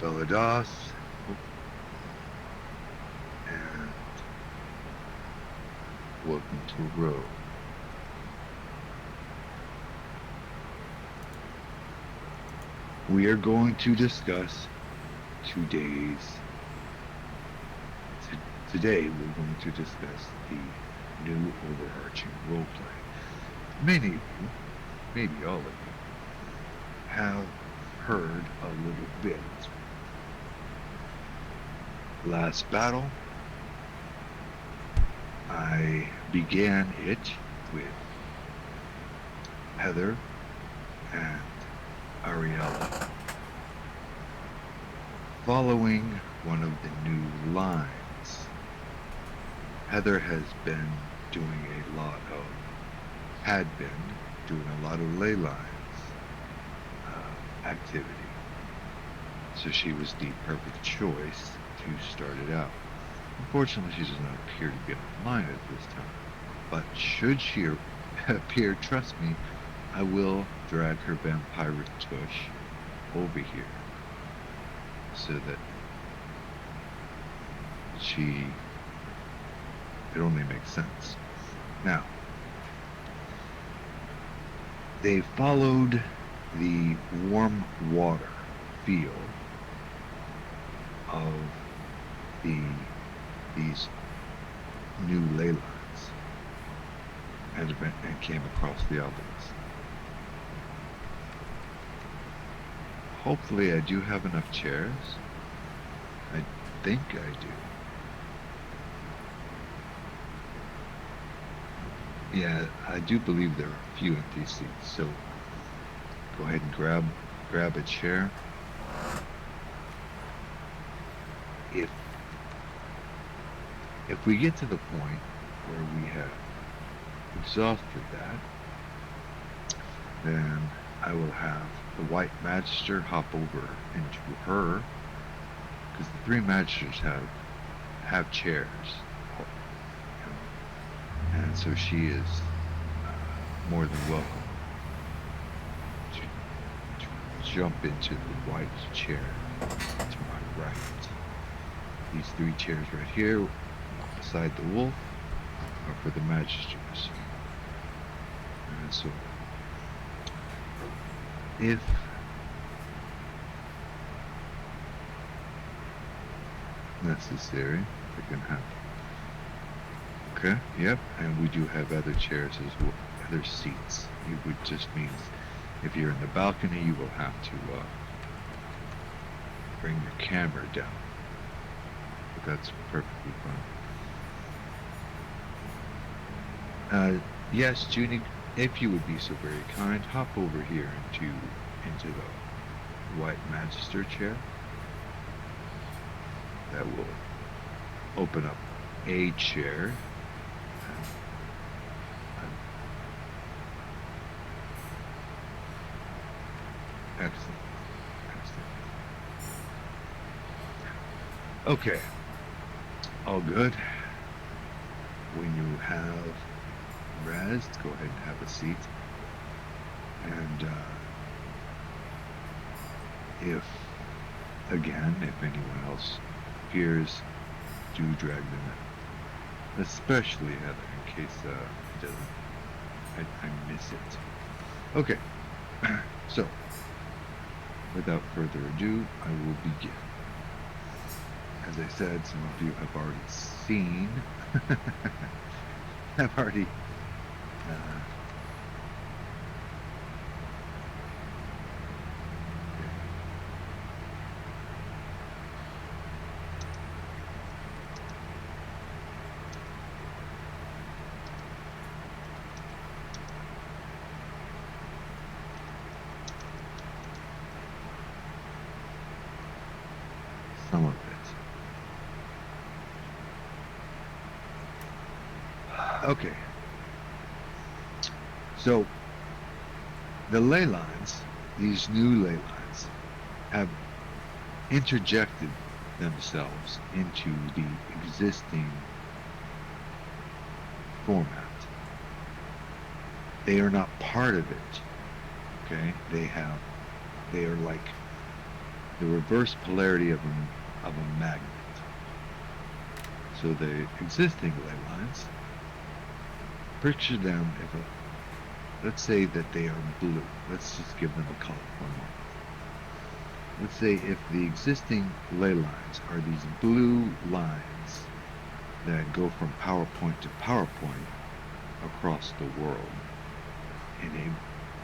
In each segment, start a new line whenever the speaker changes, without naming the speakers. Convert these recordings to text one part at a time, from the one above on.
Beladas, and welcome to Row. We are going to discuss today's. Today we're going to discuss the new overarching roleplay. Many of you, maybe all of you, have heard a little bit. Last battle, I began it with Heather and Ariella following one of the new lines. Heather had been doing a lot of ley lines activity. So she was the perfect choice to start it out. Unfortunately, she does not appear to be online at this time. But should she appear, trust me, I will drag her vampire tush over here so that it only makes sense. Now, they followed the warm water feel of these new ley lines and came across the obelisk. Hopefully I do have enough chairs. I think I do. Yeah, I do believe there are a few empty seats, so go ahead and grab a chair. If we get to the point where we have exhausted that, then I will have the White Magister hop over into her, because the three Magisters have chairs, and so she is more than welcome to jump into the white chair to my right. These three chairs right here beside the wolf are for the Magisters. And so if necessary, I can have. Okay, yep, and we do have other chairs as well, other seats. It would just means if you're in the balcony, you will have to bring your camera down. But that's perfectly fine. Yes, Junie, if you would be so very kind, hop over here into the White Magister chair. That will open up a chair. Excellent. Okay. All good. When you have rest, go ahead and have a seat. And if anyone else appears, do drag them in. Especially Heather, in case it doesn't. I miss it. Okay. So, without further ado, I will begin. As I said, some of you have already seen, some of it. Okay. So, the ley lines, these new ley lines, have interjected themselves into the existing format. They are not part of it. Okay? They are like the reverse polarity of a magnet. So the existing ley lines, picture them if let's say that they are blue. Let's just give them a color for a moment. Let's say if the existing ley lines are these blue lines that go from power point to power point across the world in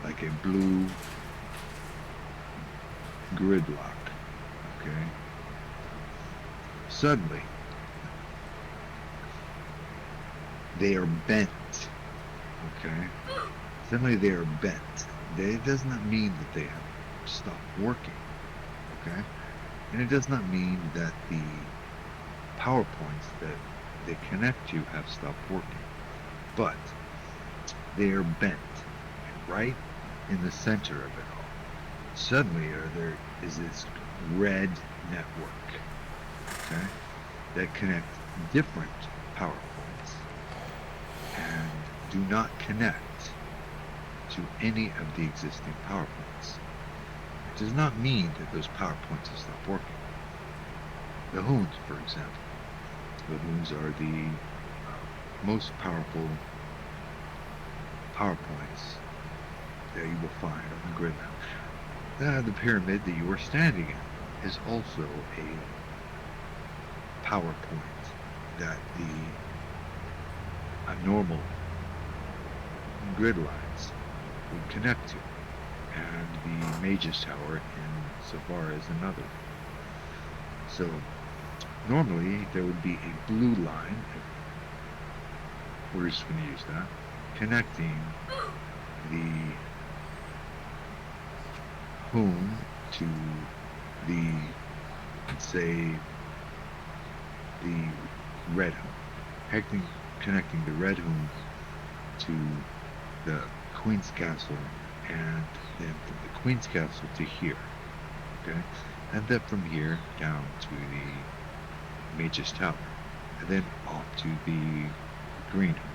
like a blue gridlock, okay? Suddenly, they are bent, okay? Suddenly they are bent. It does not mean that they have stopped working, okay? And it does not mean that the power points that they connect to have stopped working. But they are bent, and right in the center of it all, suddenly there is this red network, okay, that connect different power points and do not connect to any of the existing power points. It does not mean that those power points have stopped working. The Hoons, for example. The Hoons are the most powerful power points that you will find on the grid map. The pyramid that you are standing in is also a power point that the normal grid lines would connect to, and the Mage's Tower in Safar is another. So normally there would be a blue line, we're just going to use that, connecting the Hoon to the, let's say, the Red Hoon, connecting the Red Hoon to the Queen's Castle, and then from the Queen's Castle to here, okay? And then from here down to the Mage's Tower, and then off to the Green Hoon,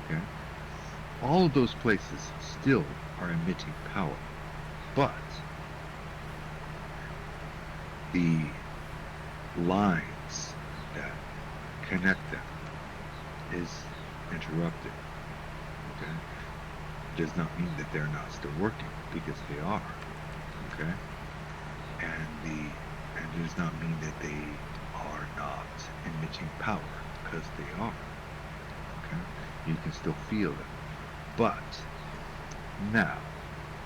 okay? All of those places still are emitting power, but the lines that connect them is interrupted, okay? It does not mean that they're not still working, because they are, okay? And it does not mean that they are not emitting power, because they are, okay? You can still feel them. But now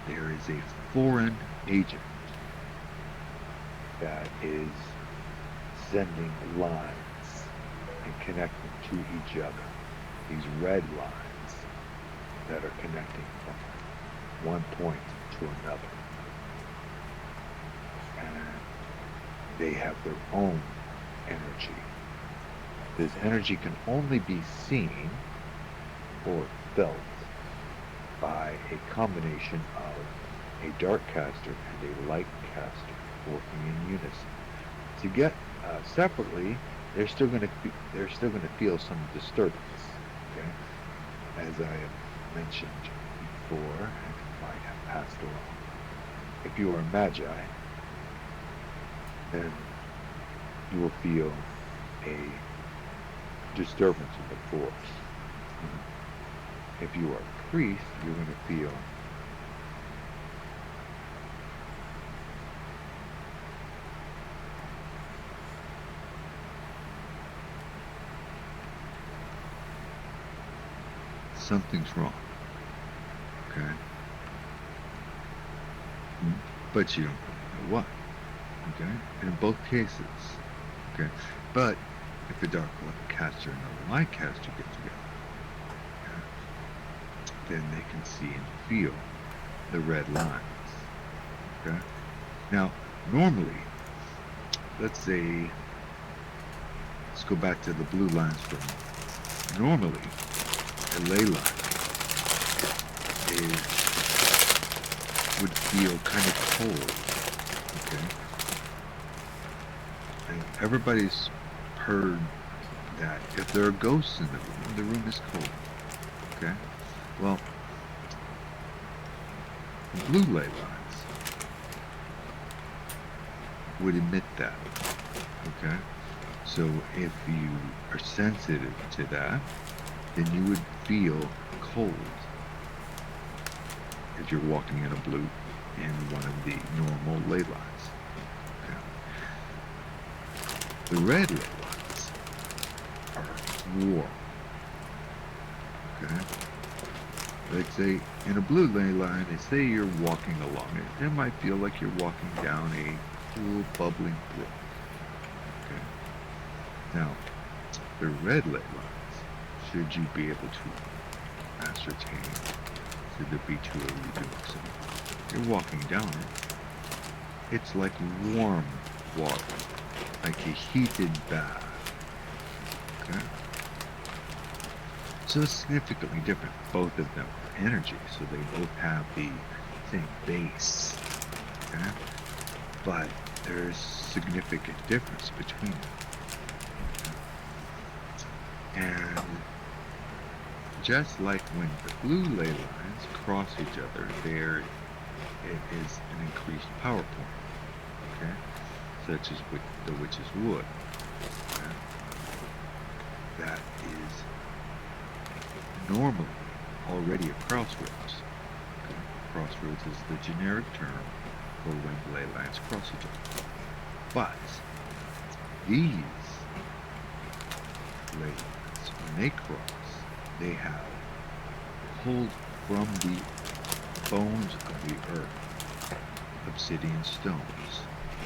there is a foreign agent that is sending lines and connecting to each other. These red lines that are connecting from one point to another. And they have their own energy. This energy can only be seen or felt by a combination of a dark caster and a light caster working in unison. To get separately, they're still going to feel some disturbance. Okay, as I have mentioned before, and might have passed along. If you are a magi, then you will feel a disturbance in the force. If you are a priest, you're going to feel something's wrong, okay? But you don't know what, okay? And in both cases, okay? But if the dark caster and the light caster get together, then they can see and feel the red lines, okay? Now, normally, let's go back to the blue lines for a moment. Normally, a ley line would feel kind of cold, okay? And everybody's heard that if there are ghosts in the room is cold, okay? Well, blue ley lines would emit that. Okay? So if you are sensitive to that, then you would feel cold if you're walking in a blue in one of the normal ley lines. Okay? The red ley lines are warm. Okay? Like say in a blue ley line, they say you're walking along it. It might feel like you're walking down a cool bubbling brook. Okay? Now, the red ley lines, should you be able to ascertain to the beach where you're doing so, you're walking down it. It's like warm water, like a heated bath. Okay? So it's significantly different. Both of them are energy, so they both have the same base. Okay? But there's significant difference between them. And just like when the blue ley lines cross each other, there it is an increased power point. Okay? Such as with the witch's wood. Okay? That is normally already a crossroads. Okay? Crossroads is the generic term for when ley lines cross each other. But these ley lines, when they cross, they have pulled from the bones of the earth obsidian stones.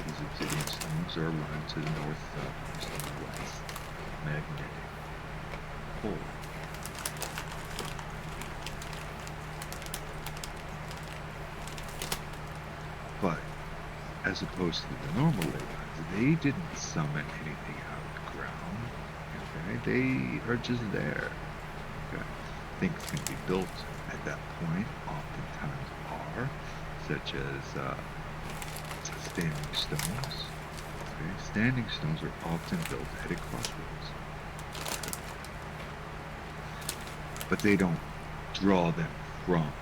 These obsidian stones are aligned to the north, south, east, and west magnetic pole. But as opposed to the normal ley lines, they didn't summon anything out of the ground. Okay? They are just there. Okay? Things can be built at that point, oftentimes are, such as standing stones. Okay? Standing stones are often built at a crossroads. Okay? But they don't draw them from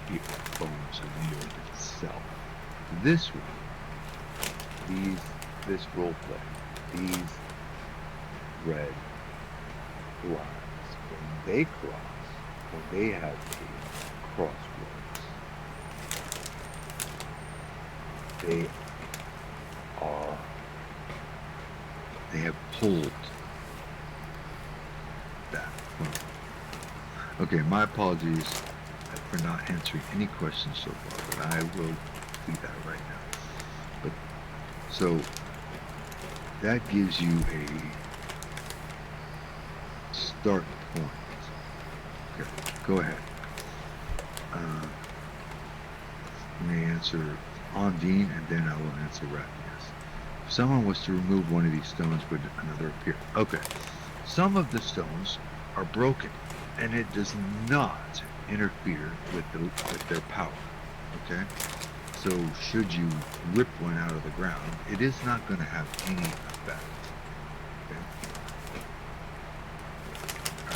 the bones of the earth itself. This one, this role play, these red lines, when they cross, when they have a crossroads, they have pulled that from. Okay, my apologies for not answering any questions so far, but I will do that right now. But so that gives you a start point. Okay, go ahead. Let me answer Ondine, and then I will answer Raphael's. If someone was to remove one of these stones, would another appear? Okay. Some of the stones are broken, and it does not interfere with their power. Okay? So should you rip one out of the ground, it is not going to have any effect. Okay?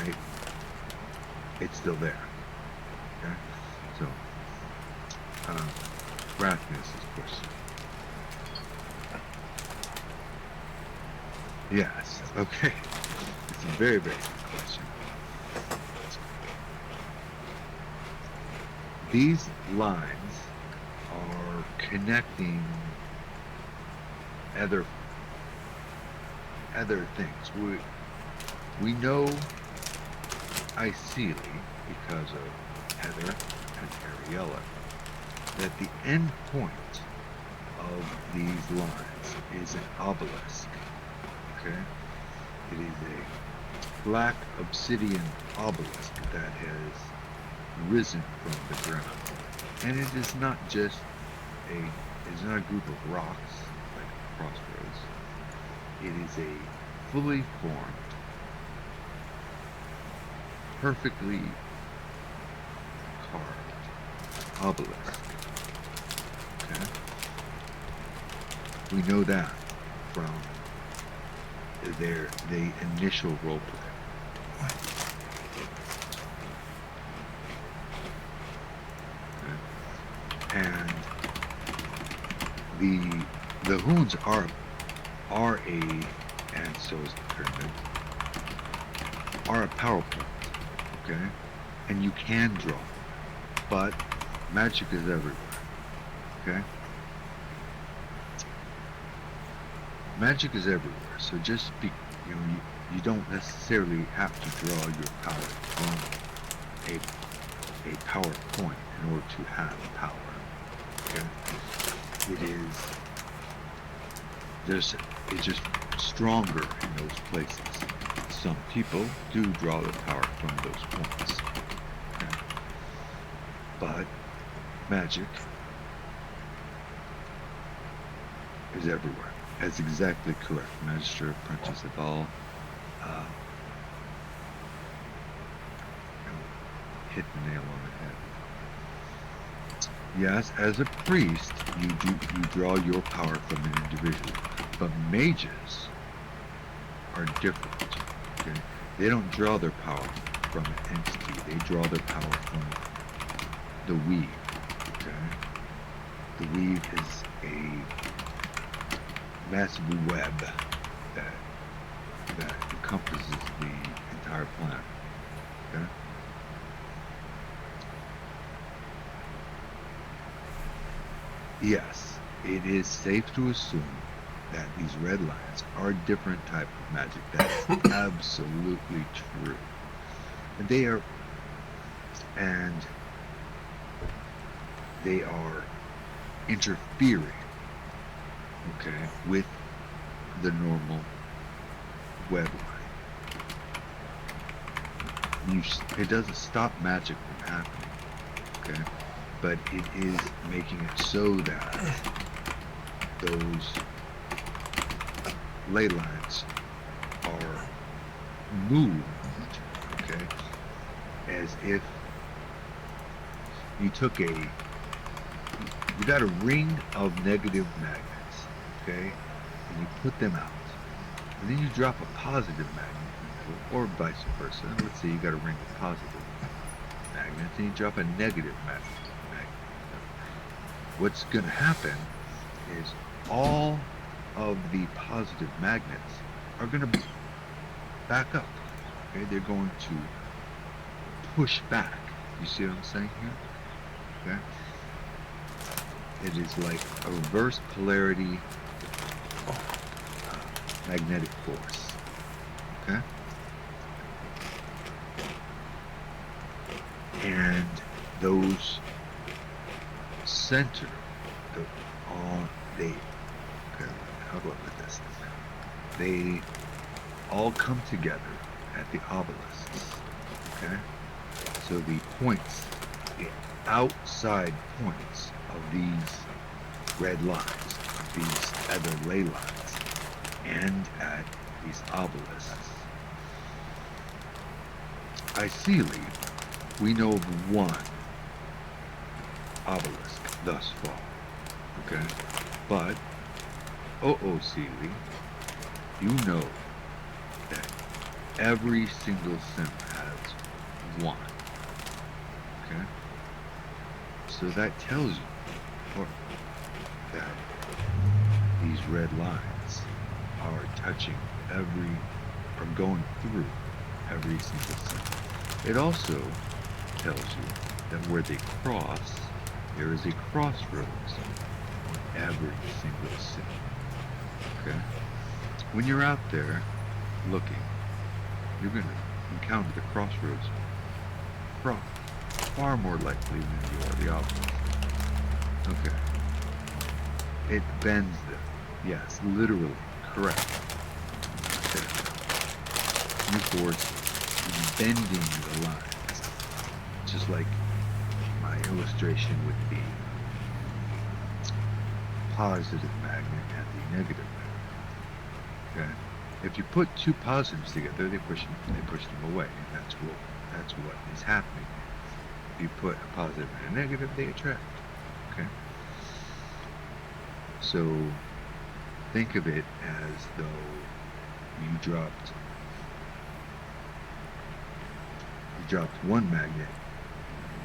Right? It's still there. Okay? So, Rasmus's question. Yes. Okay. It's a very, very good question. These lines are connecting other things. We know ideally, because of Heather and Ariella, that the end point of these lines is an obelisk. Okay? It is a black obsidian obelisk that has risen from the ground. And it is not just it's not a group of rocks like Crossroads. It is a fully formed, perfectly carved obelisk. Okay? We know that from the initial roleplay. Okay? And the The hoons are a, and so is the pyramid, are a power point, okay? And you can draw, but magic is everywhere, okay? Magic is everywhere, so just be, you don't necessarily have to draw your power from a power point in order to have power, okay? It's just stronger in those places. Some people do draw their power from those points, okay? But magic is everywhere. That's exactly correct. Magister, apprentice, have all hit the nail on the head. Yes, as a priest, you draw your power from an individual, but mages are different. Okay, they don't draw their power from an entity. They draw their power from the weave. Okay, the weave is a massive web that encompasses the entire planet. Okay. Yes, it is safe to assume that these red lines are a different type of magic. That's absolutely true. And they are interfering, okay, with the normal web line. It doesn't stop magic from happening, okay? But it is making it so that those ley lines are moved, okay, as if you got a ring of negative magnets, okay, and you put them out, and then you drop a positive magnet, or vice versa. Let's say you got a ring of positive magnets, and you drop a negative magnet. What's going to happen is all of the positive magnets are going to back up. Okay, they're going to push back. You see what I'm saying here? Okay, it is like a reverse polarity magnetic force. Okay, and those center how do I put this? They all come together at the obelisks. Okay? So the points, the outside points of these red lines, of these other ley lines, and at these obelisks. Ideally, we know of one obelisk thus far, okay? But, Seeley, you know that every single sim has one, okay? So that tells you that these red lines are touching are going through every single sim. It also tells you that where they cross, there is a crossroads on every single sim. Okay? When you're out there looking, you're going to encounter the crossroads far more likely than you are the obelisk. Okay. It bends them. Yes, literally. Correct. Okay. New force is bending the lines. Just like my illustration with the positive magnet and the negative magnet. Okay? If you put two positives together, they push them away, and that's what is happening. If you put a positive and a negative, they attract. Okay? So think of it as though you dropped one magnet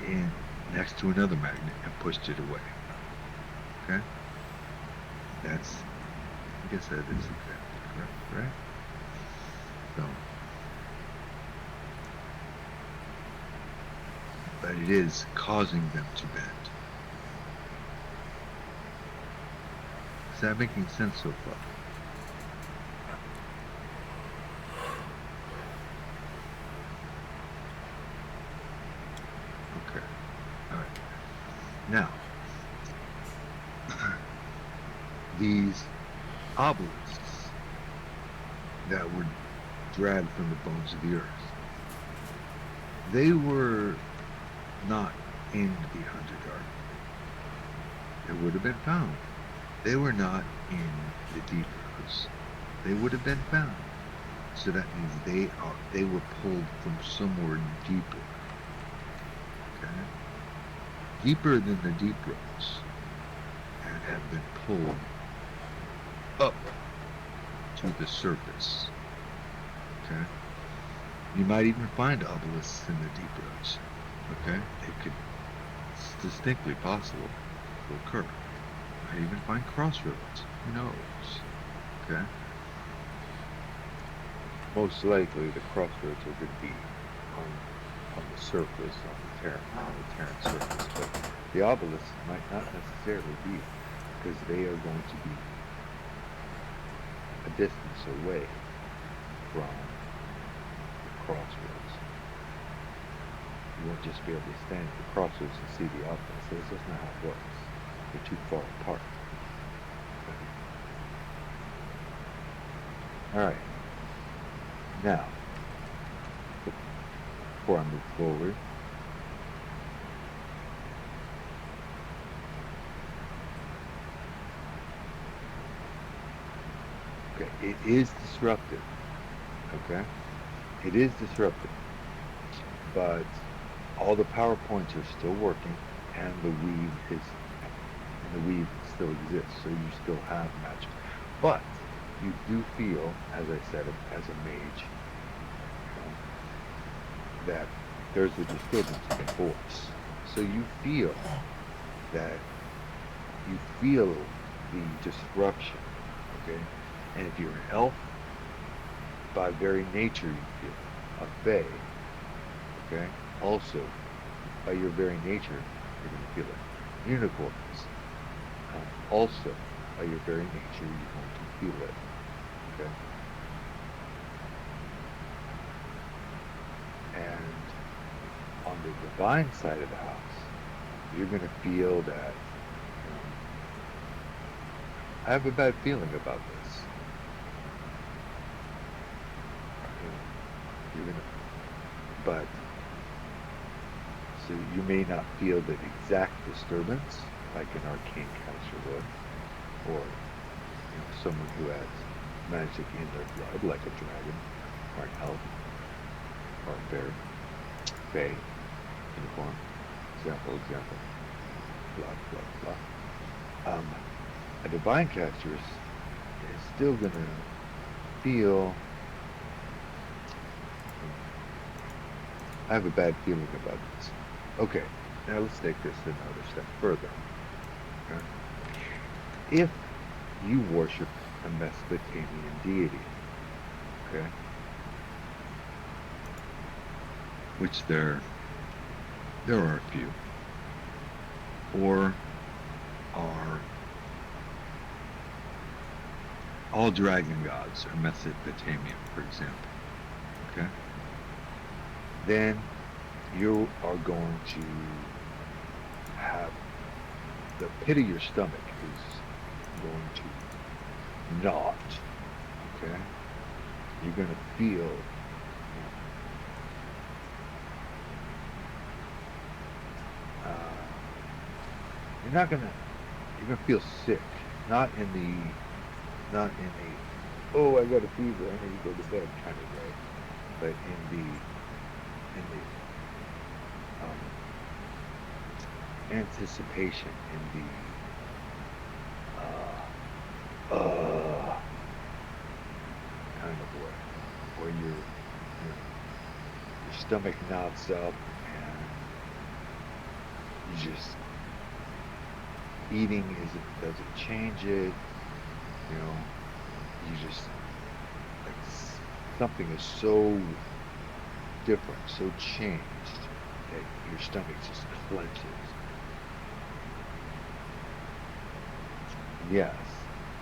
in next to another magnet and pushed it away. Okay? that's, I guess that is exactly correct, right? So, but it is causing them to bend. Is that making sense so far? Okay. All right. Now, these obelisks that were dragged from the bones of the earth, they were not in the Underdark. They would have been found. They were not in the deep roots. They would have been found. So that means they were pulled from somewhere deeper. Okay? Deeper than the deep roots. And have been pulled up to the surface. Okay? You might even find obelisks in the deep roots. Okay? It's distinctly possible to occur. I even find crossroads. Who knows? Okay? Most likely the crossroads are going to be on the surface, on the Terran surface, but the obelisks might not necessarily be, because they are going to be a distance away from the crossroads. You won't just be able to stand at the crossroads and see the obelisk. That's just not how it works. They're too far apart. Alright. Now, before I move forward, okay, it is disruptive. Okay? It is disruptive. But all the PowerPoints are still working, and the weave still exists, so you still have magic. But you do feel, as I said, as a mage, that there's a disturbance in the force. So you feel the disruption, okay? And if you're an elf, by very nature you feel a fae, okay? Also, by your very nature, you're going to feel it. Unicorns, also, by your very nature, you're going to feel it, okay? And on the divine side of the house, you're going to feel that, I have a bad feeling about this. You're going to, but, so you may not feel the exact disturbance like an arcane caster would, or someone who has magic in their blood, like a dragon, or an elf, or a bear, fae, unicorn, example, blah, blah, blah. A divine caster is still going to feel, I have a bad feeling about this. Okay, now let's take this another step further. Okay. If you worship a Mesopotamian deity, okay, which there are a few, or are all dragon gods are Mesopotamian, for example, okay, then you are going to have the pit of your stomach is going to knot, okay? You're going to feel you're going to feel sick, not in the, oh, I got a fever, I need to go to bed kind of way, but in the anticipation, in the kind of way, where your stomach knots up and you just eating doesn't change it, You know, you just like something is so different, so changed that your stomach just clenches. Yes,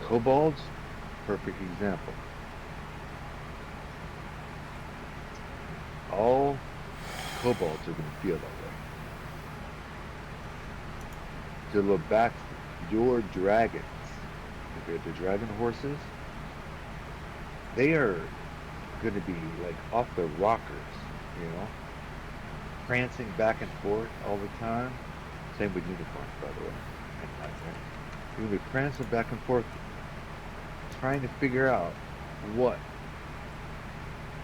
kobolds, perfect example. All kobolds are going to feel that way. To look back, your dragons, the dragon horses, they are going to be like off their rockers, you know, prancing back and forth all the time. Same with unicorns, by the way. You're going to be prancing back and forth, trying to figure out what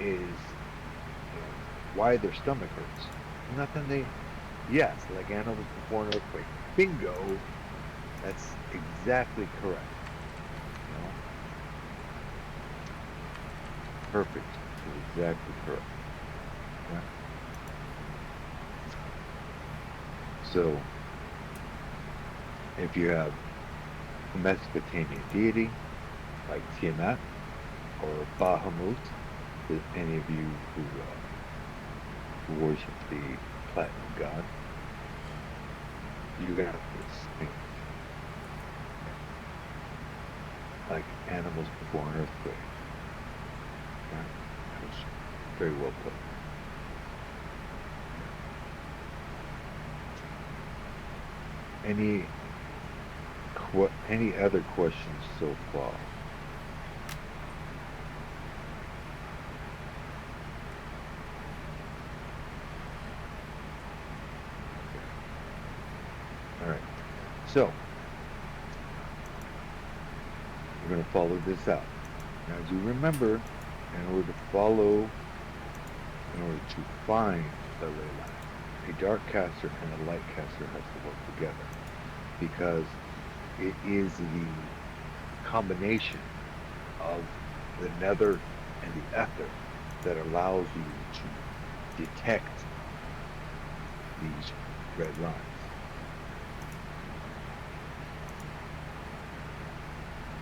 is, why their stomach hurts. Nothing they, yes, like animals before an earthquake. Bingo! That's exactly correct. You know? Perfect. Exactly correct. Yeah. So, if you have a Mesopotamian deity like Tiamat or Bahamut, any of you who worship the platinum god, you got this thing like animals before an earthquake. Yeah, that was very well put. Any other questions so far? All right. So we're going to follow this out. Now, do remember, in order to find the ley line, a dark caster and a light caster has to work together, because it is the combination of the nether and the ether that allows you to detect these red lines.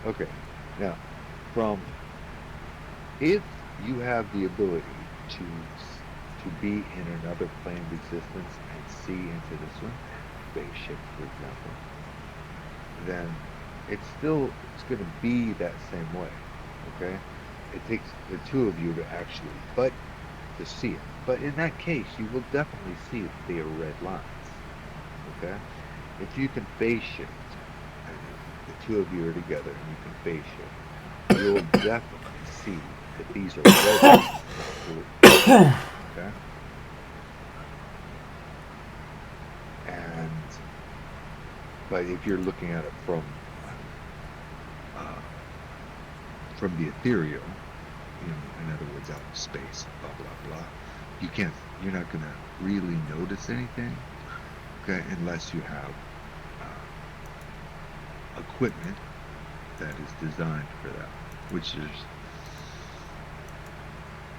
Okay, now, if you have the ability to be in another plane of existence and see into this one, spaceship, for example, then it's going to be that same way. Okay, it takes the two of you to see it. But in that case, you will definitely see the red lines. Okay, if you can phase shift, and the two of you are together and you can phase shift, you'll definitely see that these are red lines. Okay, but if you're looking at it the ethereal, in other words, out in space, blah blah blah, you're not gonna really notice anything, okay, unless you have equipment that is designed for that, which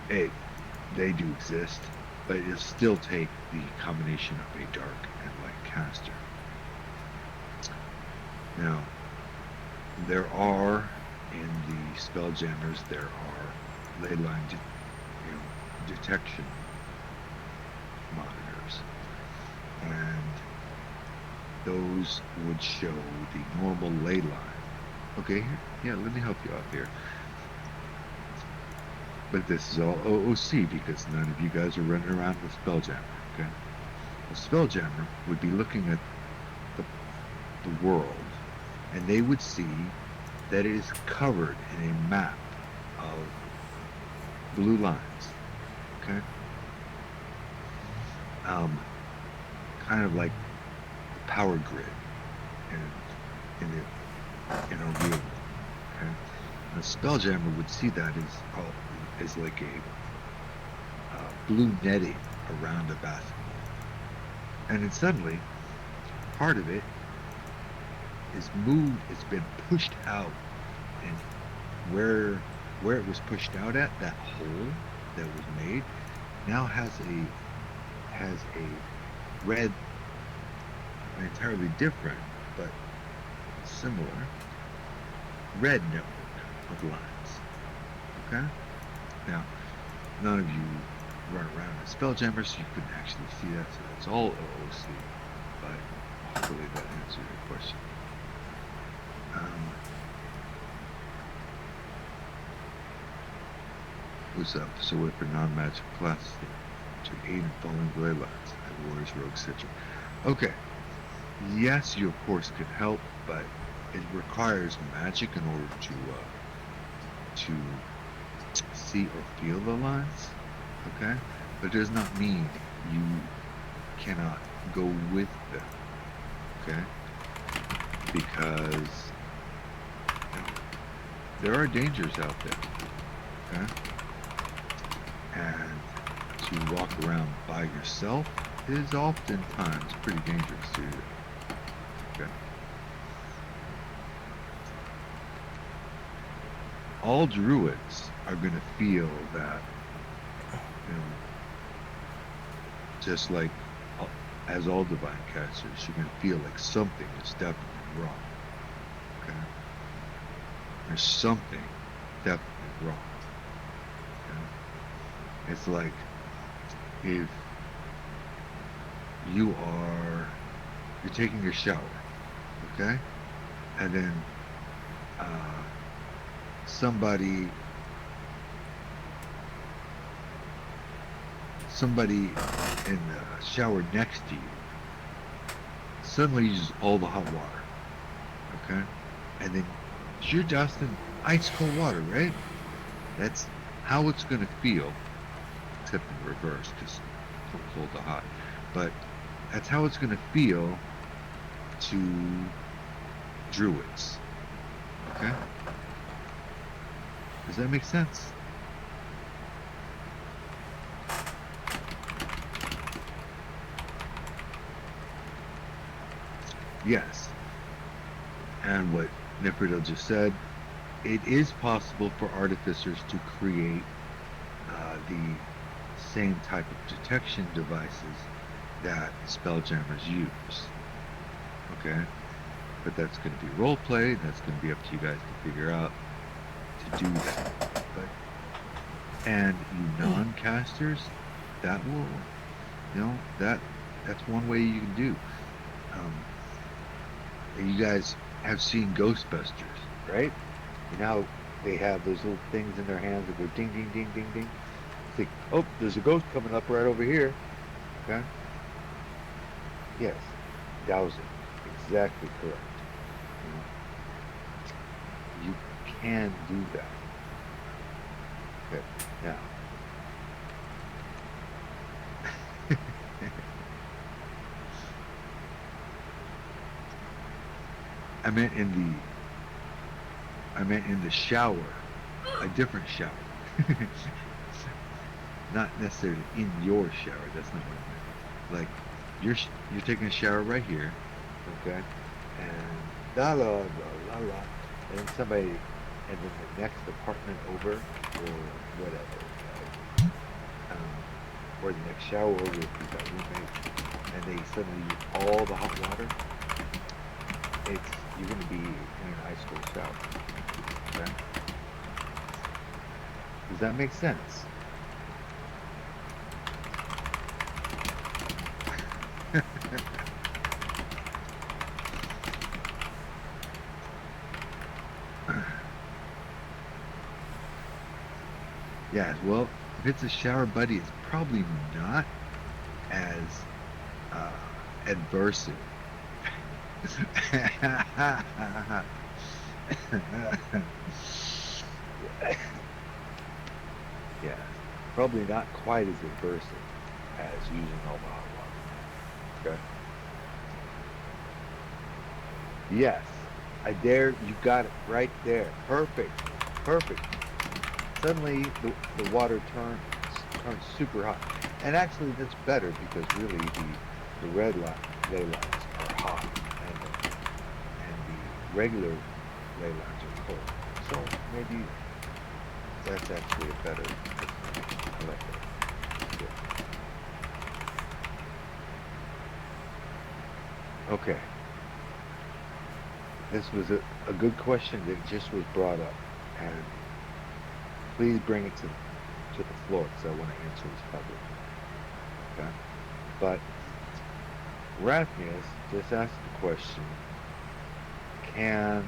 they do exist, but it'll still take the combination of a dark and light caster. Now, there are, in the Spelljammers, there are ley line detection monitors, and those would show the normal ley line. Okay, yeah, let me help you out here. But this is all OOC because none of you guys are running around with Spelljammer, okay? A Spelljammer would be looking at the world, and they would see that it is covered in a map of blue lines, okay? Kind of like the power grid in a room, okay? A Spelljammer would see that as like a blue netting around a basketball, and then suddenly part of it is moved. It's been pushed out, and where it was pushed out at, that hole that was made, now has a red, entirely different but similar red network of lines. Okay? Now, none of you run around as Spelljammer, so you couldn't actually see that, so that's all OOC. But hopefully that answered your question. What's up? So what for non-magic classes to aid in following the ley lines? Warriors, rogues, etc. Okay. Yes, you of course could help, but it requires magic in order to see or feel the lines. Okay? But it does not mean you cannot go with them. Okay? Because there are dangers out there. Okay? And to walk around by yourself is oftentimes pretty dangerous to do. Okay. All druids are going to feel that, just like as all divine casters, you're going to feel like something is definitely wrong. Okay. There's something definitely wrong. Okay? It's like if you're taking your shower, okay, and then somebody in the shower next to you suddenly uses all the hot water, okay, and then you're doused in ice cold water, right? That's how it's going to feel, except in reverse, because from cold to hot. But that's how it's going to feel to druids. Okay? Does that make sense? Yes. And what Nifrido just said, it is possible for artificers to create the same type of detection devices that spelljammers use. Okay? But that's going to be roleplay, that's going to be up to you guys to figure out to do that. And you non-casters, that will, that's one way you can do. You guys have seen Ghostbusters, right? They have those little things in their hands that go ding, ding, ding, ding, ding. It's like, oh, there's a ghost coming up right over here. Okay? Yes, dowsing. Exactly correct. You can do that. Okay, now. I meant in the shower, a different shower. Not necessarily in your shower, that's not what I meant. Like, you're taking a shower right here, okay? And la la la la la, and then somebody, and then the next apartment over, or whatever, or the next shower over if you've got roommates, and they suddenly use all the hot water, you're going to be in an ice cold shower. Okay? Does that make sense? Yeah, well, if it's a shower buddy, it's probably not as adversive. Yeah, probably not quite as adversive as using all the hot water. Okay. Yes, you got it right there. Perfect. Suddenly the water turns super hot, and actually that's better because really the red ley lines are hot, and the regular ley lines are cold. So maybe that's actually a better. I like that. Yeah. Okay.
This was a good question that just was brought up, and please bring it to the floor because I want to answer this publicly. Okay, but Rathnius just asked the question: can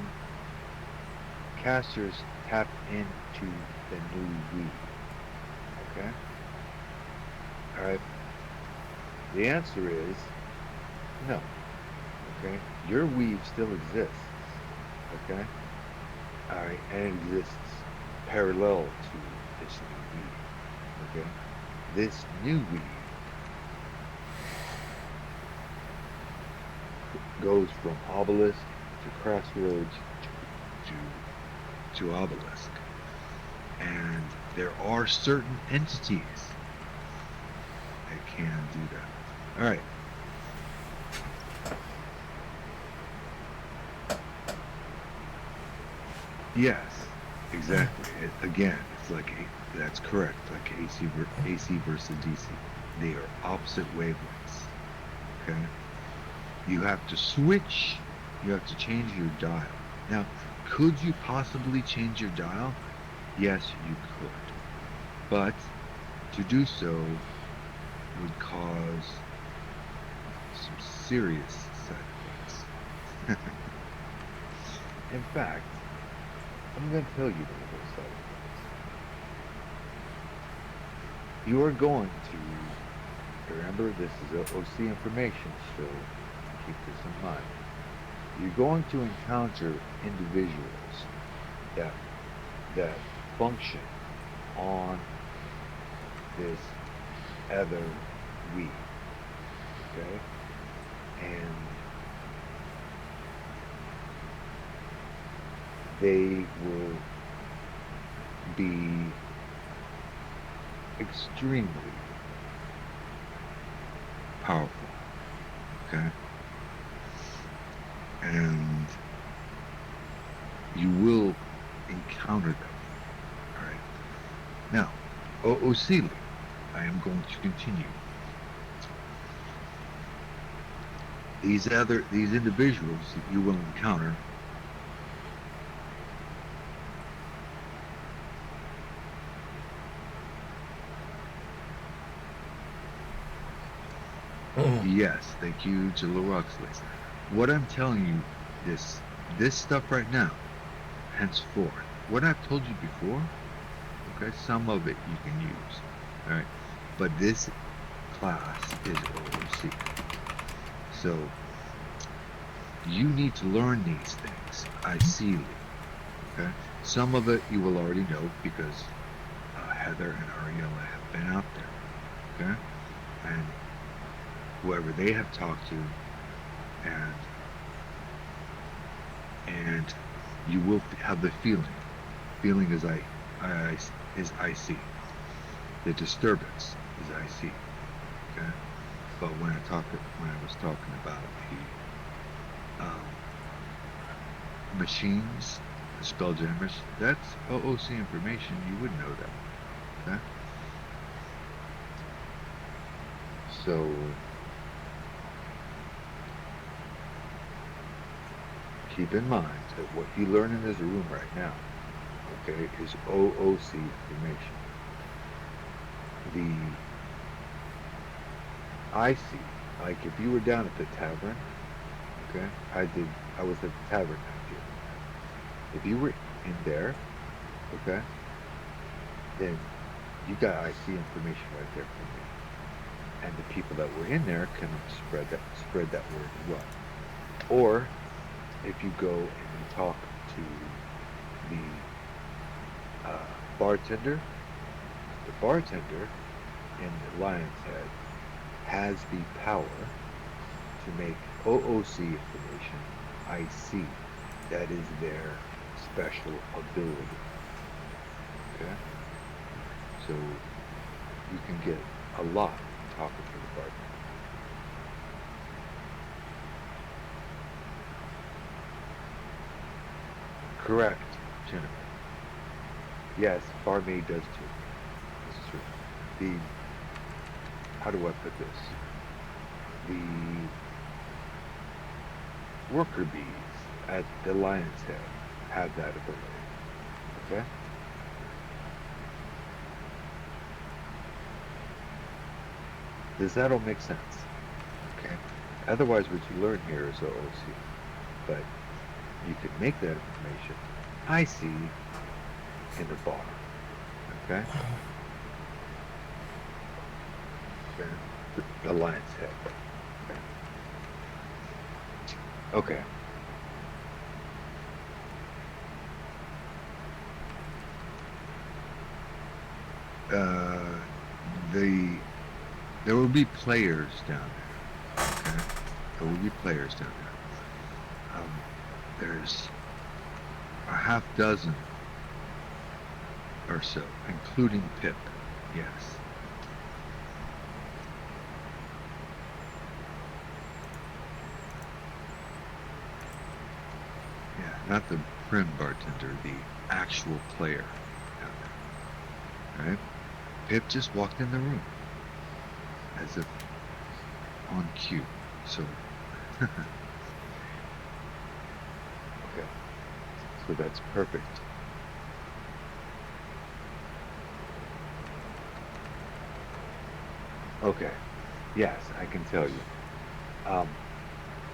casters tap into the new weed? Okay, all right. The answer is no. Okay, your weave still exists. Okay, all right, and it exists parallel to this new weave. Okay, this new weave goes from obelisk to crossroads
to obelisk. And there are certain entities that can do that. All right. Yes, exactly. Again, it's like that's correct. Like AC versus DC, they are opposite wavelengths. Okay. You have to switch. You have to change your dial. Now, could you possibly change your dial? Yes, you could. But to do so would cause some serious side effects.
In fact, I'm going to tell you those side effects. You are going to remember this is OC information, so keep this in mind. You're going to encounter individuals that that function on this other we, okay? And they will be extremely
Powerful. Okay. And you will encounter them. All right. Now, OOC, I am going to continue. These individuals that you will encounter yes, thank you, Jill Roxley. What I'm telling you, this stuff right now, henceforth, what I've told you before, okay, some of it you can use, all right, but this class is OOC, so you need to learn these things. I see, okay. Some of it you will already know because Heather and Ariella have been out there, okay, and whoever they have talked to, and and you will have the feeling. Feeling is I see. The disturbance is I see. Okay, but when I was talking about the machines, the spelljammers, that's OOC information. You would know that. Okay,
so keep in mind that what you learn in this room right now, okay, is OOC information. The I see, like if you were down at the tavern, okay, I was at the tavern that year. If you were in there, okay, then you got IC information right there from me. And the people that were in there can spread that word as well. Or if you go and you talk to the bartender in the Lion's Head has the power to make OOC information IC. That is their special ability. Okay? So you can get a lot talking to the bartender. Correct, Jennifer. Yes, barmaid does too. This is true. The how do I put this? The worker bees. at the Lion's Head have that ability. Okay? Does that all make sense? Okay. Otherwise, what you learn here is OOC. But you can make that information I see in the bar. Okay? Okay. The Lion's Head. Okay.
There will be players down there. Okay? There will be players down there. There's a half dozen or so, including Pip. Yes. Yeah, not the prim bartender, the actual player down there. Right? Pip just walked in the room as if on cue. So,
Okay. So that's perfect. Okay. Yes, I can tell you.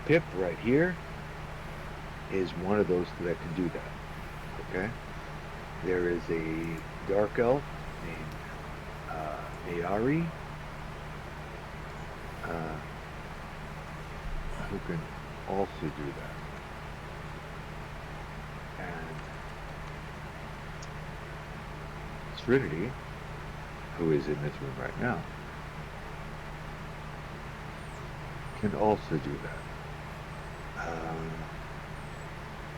Pip right here is one of those that can do that. Okay? There is a dark elf named Ayari who can also do that. And Trinity, who is in this room right now, can also do that.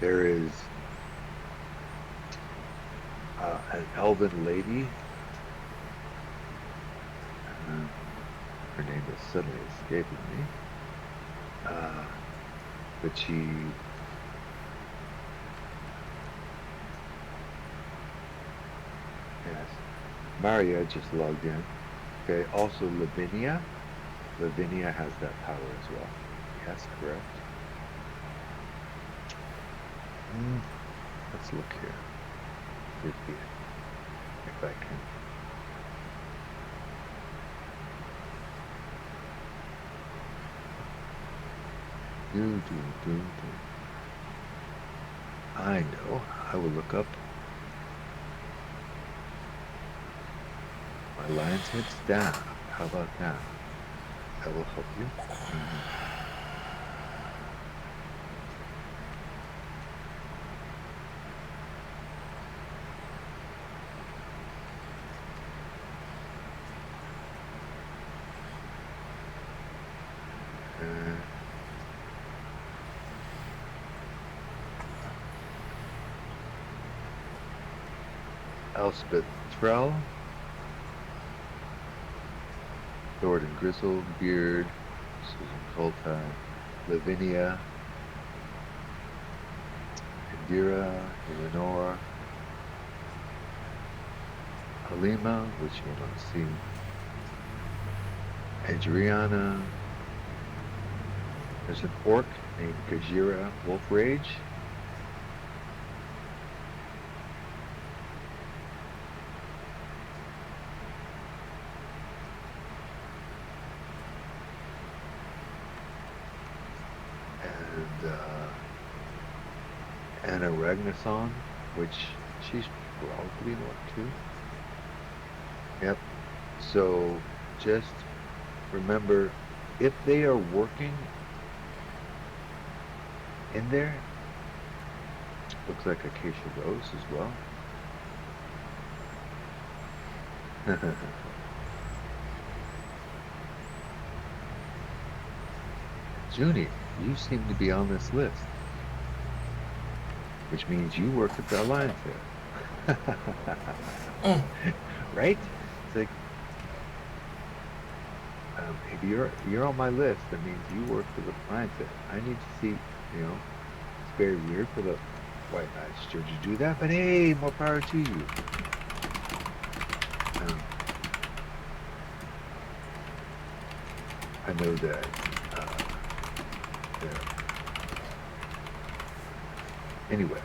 There is an elven lady. Her name is suddenly escaping me. But she... Yes. Maria just logged in. Okay, also Lavinia. Lavinia has that power as well. Yes, correct. Let's look here. If I can. I know. I will look up. My lion's head's down. How about that? That will help you. Elspeth Trell, Jordan Grizzlebeard, Susan Coltine, Lavinia, Indira, Eleanor, Halima, which you don't see, Adriana. There's an orc named Gajira Wolfrage. And Anna Ragnarsson, which she's probably not too. Yep. So just remember, if they are working in there, looks like Acacia Rose as well. Junie, you seem to be on this list, which means you work at the Alliance here. Right? It's like, if you're on my list, that means you work for the Alliance here. I need to see, it's very weird for the White Knights to do that, but hey, more power to you. I know that Anyway.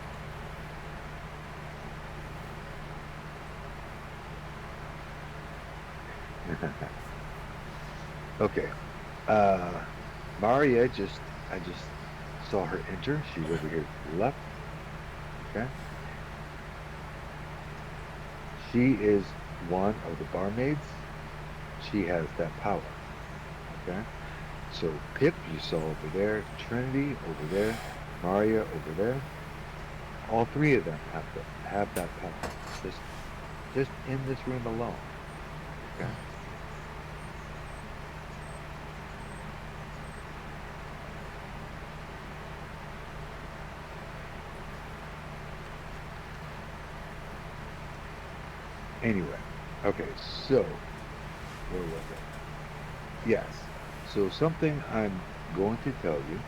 Okay. Maria I just saw her enter. She's over here to the left. Okay. She is one of the barmaids. She has that power. Okay. So Pip, you saw over there. Trinity over there. Maria over there. All three of them have that power. Just in this room alone. Okay. Anyway, okay, so where was it? Yes. So something I'm going to tell you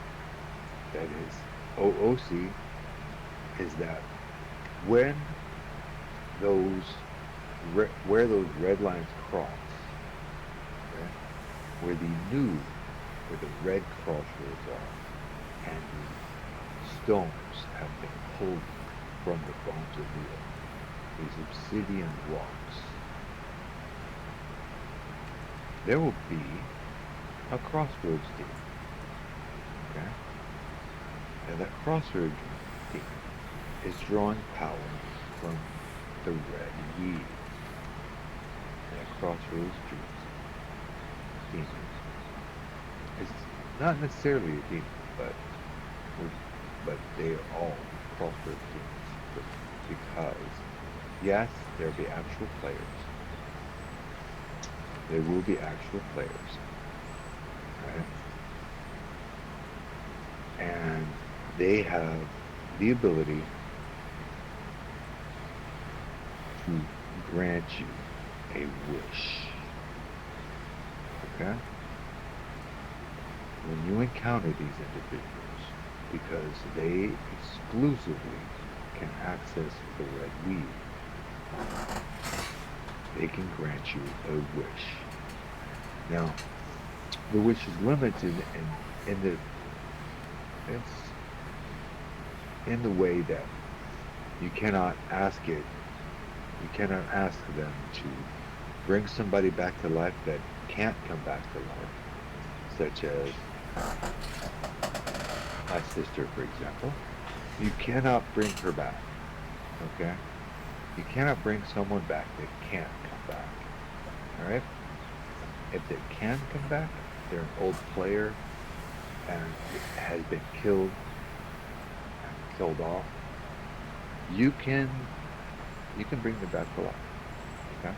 that is OOC is that when those where those red lines cross, okay, where the red crossroads are, and the stones have been pulled from the bones of the earth, these obsidian rocks, there will be a crossroads demon. Okay? And that crossroads demon is drawing power from the red weed. That crossroads demon is not necessarily a demon, but they are all crossroads demons because yes, there'll be actual players. There will be actual players. Right? And they have the ability to grant you a wish. Okay? When you encounter these individuals, because they exclusively can access the red weed, they can grant you a wish. Now, the wish is limited in the way that you cannot ask it. You cannot ask them to bring somebody back to life that can't come back to life, such as my sister, for example. You cannot bring her back. Okay? You cannot bring someone back that can't come back. Alright? If they can come back, they're an old player and has been killed off. You can bring them back to life. Okay?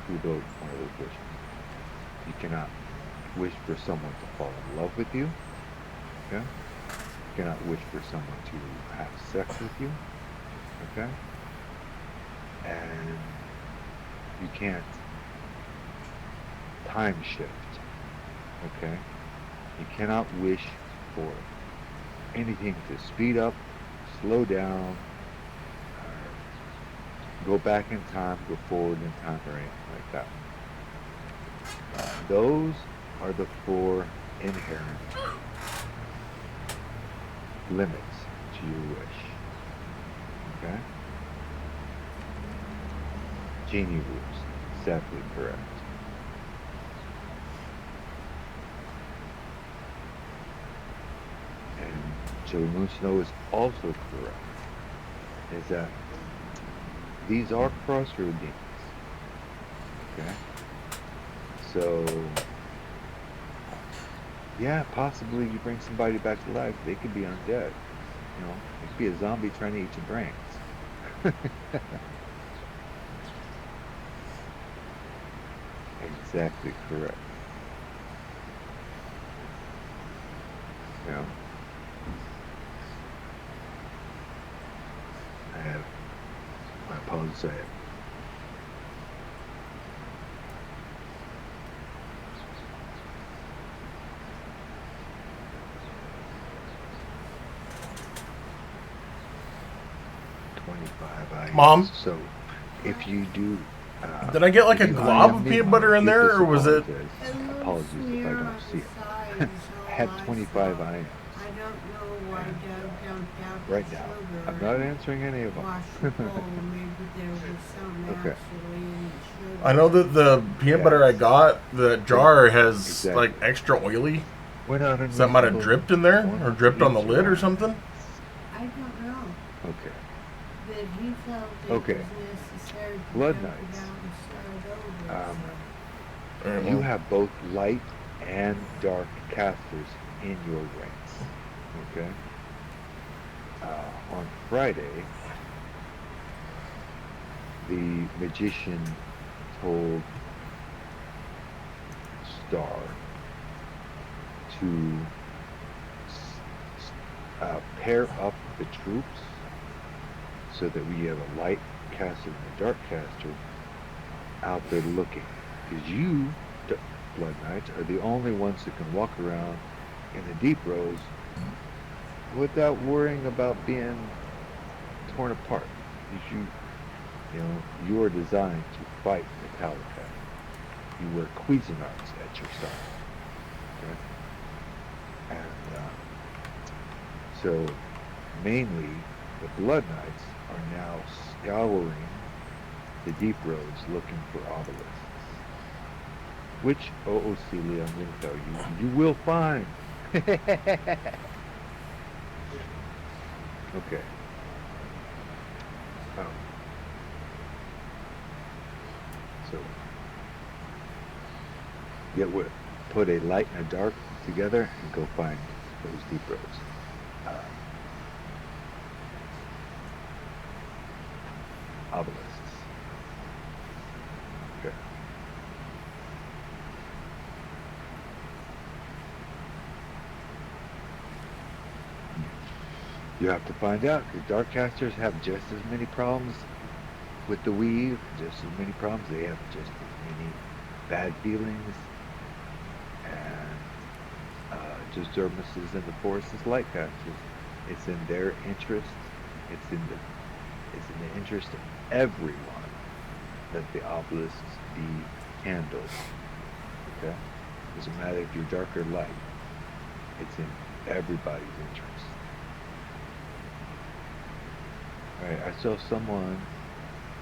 Through one of those wishes. You cannot wish for someone to fall in love with you. Okay? You cannot wish for someone to have sex with you. Okay? And you can't time shift. Okay? You cannot wish for anything to speed up, slow down, go back in time, go forward in time, or anything like that. Those are the 4 inherent limits to your wish. Okay? Genie rules. Exactly correct. And Joe Moon Snow is also correct. Is that these are crossroad demons. Okay? So, yeah, possibly you bring somebody back to life, they could be undead. You know, it could be a zombie trying to eat your brains. Exactly correct. Yeah. I have my apologies. I have.
Mom?
So, if you do...
Did I get like a glob of peanut butter in there, or was it...
Apologies if I don't see it. I have 25 items.
I don't know why
right now. I'm not answering any of them. Okay.
I know that the peanut butter I got, the jar has
Exactly.
like extra oily.
We're not
So that might have
unreasonable.
dripped in there
Wanting
or
to
dripped on the
each
lid or
one.
something.
I don't know.
Okay.
But he felt it
Okay.
was necessary to
Blood
dump
Knights.
it out and start over.
Alright,
You
well,
have both light and dark casters in your ranks. Okay. On Friday, the magician told Star to pair up the troops so that we have a light caster and a dark caster out there looking. Because you, Blood Knights, are the only ones that can walk around in the deep rows without worrying about being torn apart. You are designed to fight Metallica. You wear Cuisinarts at your side. Okay? And so mainly the Blood Knights are now scouring the deep roads looking for obelisks. Which, Celia, I'm going to tell you, you will find. Okay. So, put a light and a dark together and go find those deep roads. Obelisks. Okay. You have to find out, because Darkcasters have just as many problems with the weave, just as many problems. They have just as many bad feelings, and disturbances in the forest as Lightcasters. It's in their interest. It's in the interest of everyone that the obelisks be handled. Okay? Doesn't matter if you're dark or light. It's in everybody's interest. Alright, I saw someone.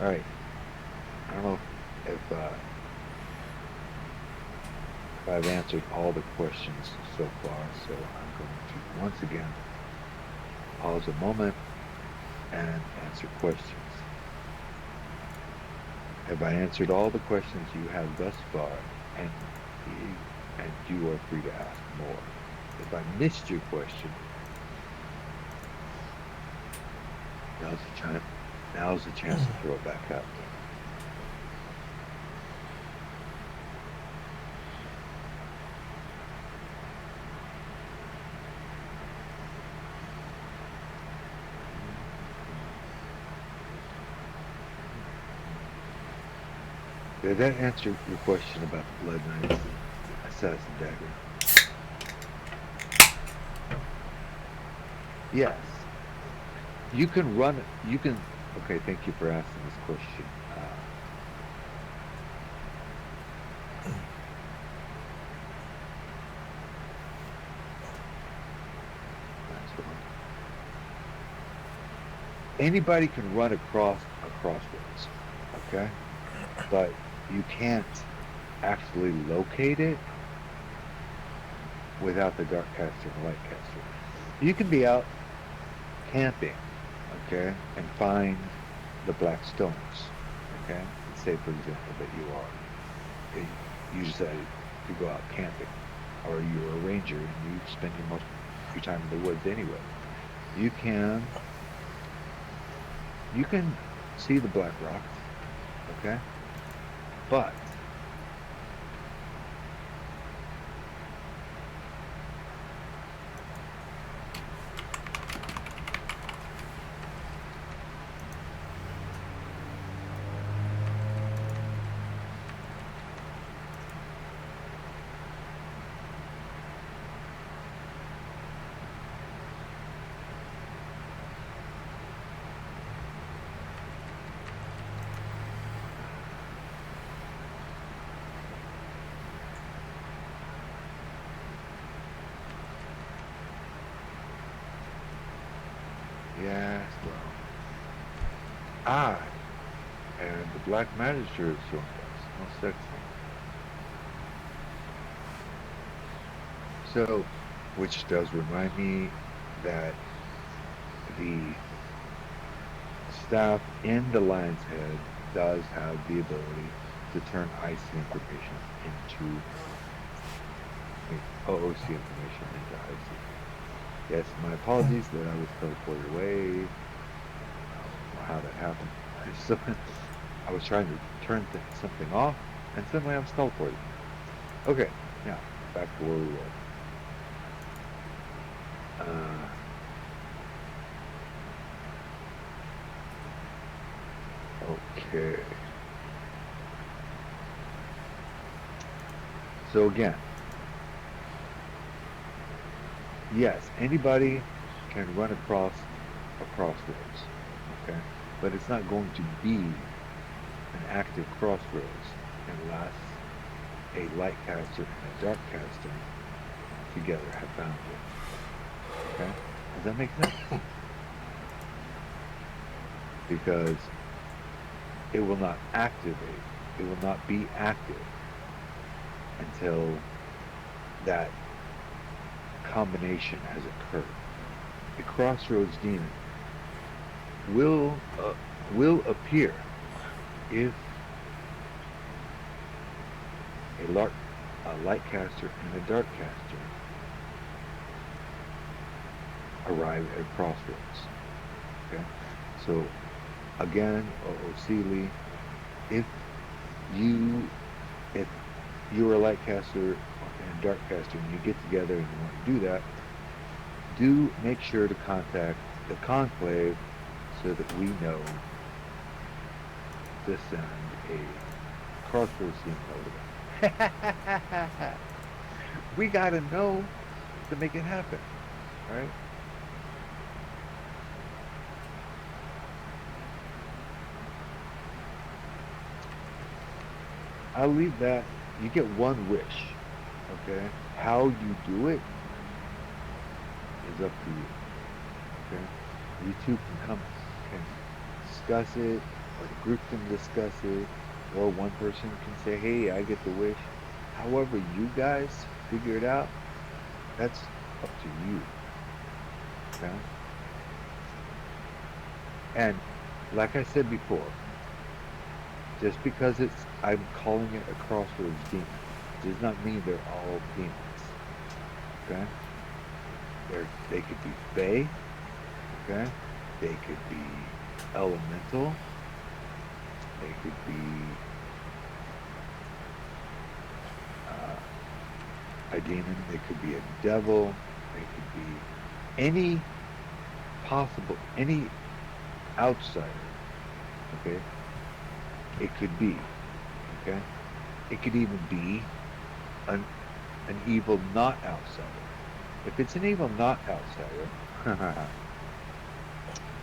Alright. I don't know if I've answered all the questions so far, so I'm going to once again pause a moment and answer questions. Have I answered all the questions you have thus far? And you are free to ask more. If I missed your question, now's the chance to throw it back out there. Did that answer your question about the Blood Knights Assassin Dagger? Yes. You can run it. You can. Okay, thank you for asking this question. That's one. Anybody can run across a crossroads, okay? But you can't actually locate it without the dark caster and light caster. You can be out camping, okay, and find the black stones, okay? Let's say, for example, that you decided to go out camping, or you're a ranger and you spend most of your time in the woods anyway. You can see the black rocks, okay? But Yes, well. Ah, and the Black Magistrate has joined us. Most excellent. So, which does remind me that the staff in the Lion's Head does have the ability to turn IC information into OOC information into IC. Yes, my apologies that I was teleported away. I don't know how that happened. So, I was trying to turn something off, and suddenly I was teleported. Okay, now back to where we were. Okay. So again, yes, anybody can run across a crossroads, okay? But it's not going to be an active crossroads unless a light caster and a dark caster together have found it. Okay? Does that make sense? Because it will not activate, it will not be active until that combination has occurred. The crossroads demon will appear if a light caster and a dark caster arrive at crossroads. Okay, so again, OOC, if you're a light caster and a dark caster and you get together and you want to do that, do make sure to contact the Conclave so that we know to send a crossroads team over there. We gotta know to make it happen, right? I'll leave that. You get one wish, okay? How you do it is up to you, okay? You two can discuss it, or the group can discuss it, or one person can say, hey, I get the wish. However you guys figure it out, that's up to you, okay? And like I said before, just because I'm calling it a crossroads demon does not mean they're all demons, okay? They could be fae, okay? They could be elemental. They could be a demon. They could be a devil. They could be any outsider, okay? It could be, okay? It could even be an evil not outsider. If it's an evil not outsider,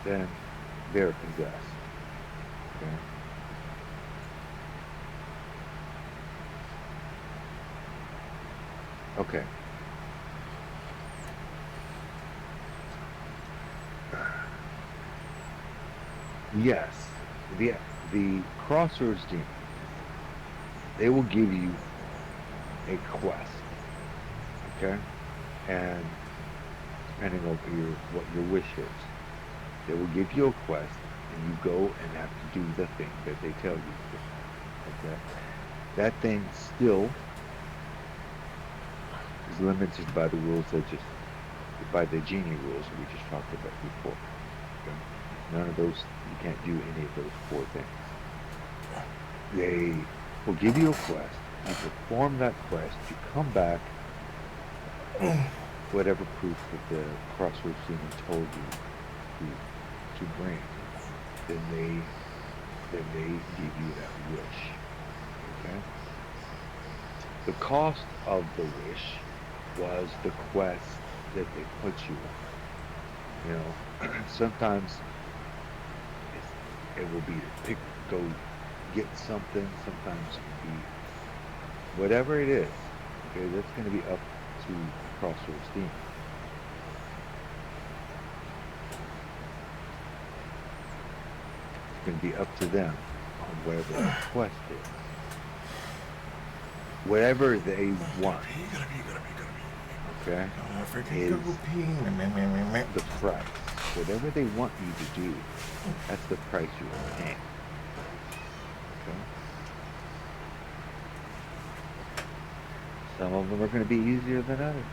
then they're possessed, okay? Okay. Yes, the crossroads demon, they will give you a quest, okay? And depending on what your wish is, they will give you a quest, and you go and have to do the thing that they tell you to do, okay? That thing still is limited by the rules by the genie rules we just talked about before. Okay? None of those, you can't do any of those 4 things. They will give you a quest, you perform that quest, you come back, whatever proof that the crossroads demon told you to bring, then they give you that wish. Okay? The cost of the wish was the quest that they put you on. You know, sometimes it will be to go get something, sometimes it will be whatever it is. Okay, that's going to be up to Crossroads Demon. going to be up to them on whatever the quest is. Whatever they want, okay, is the price. Whatever they want you to do, that's the price you will pay. Okay? Some of them are going to be easier than others,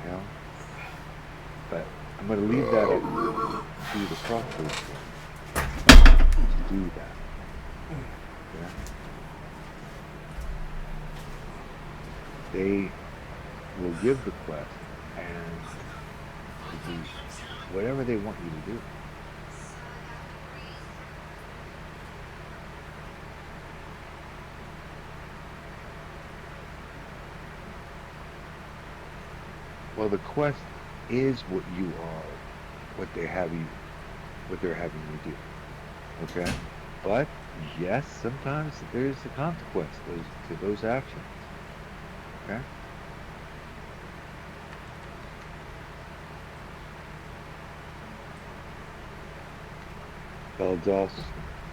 you know. But I'm going to leave that up to the crossroads to do that. Okay? They will give the quest and to do whatever they want you to do. Well, the quest is what you are, what they're having you do. Okay? But yes, sometimes there's a consequence to those actions. Okay? Beldos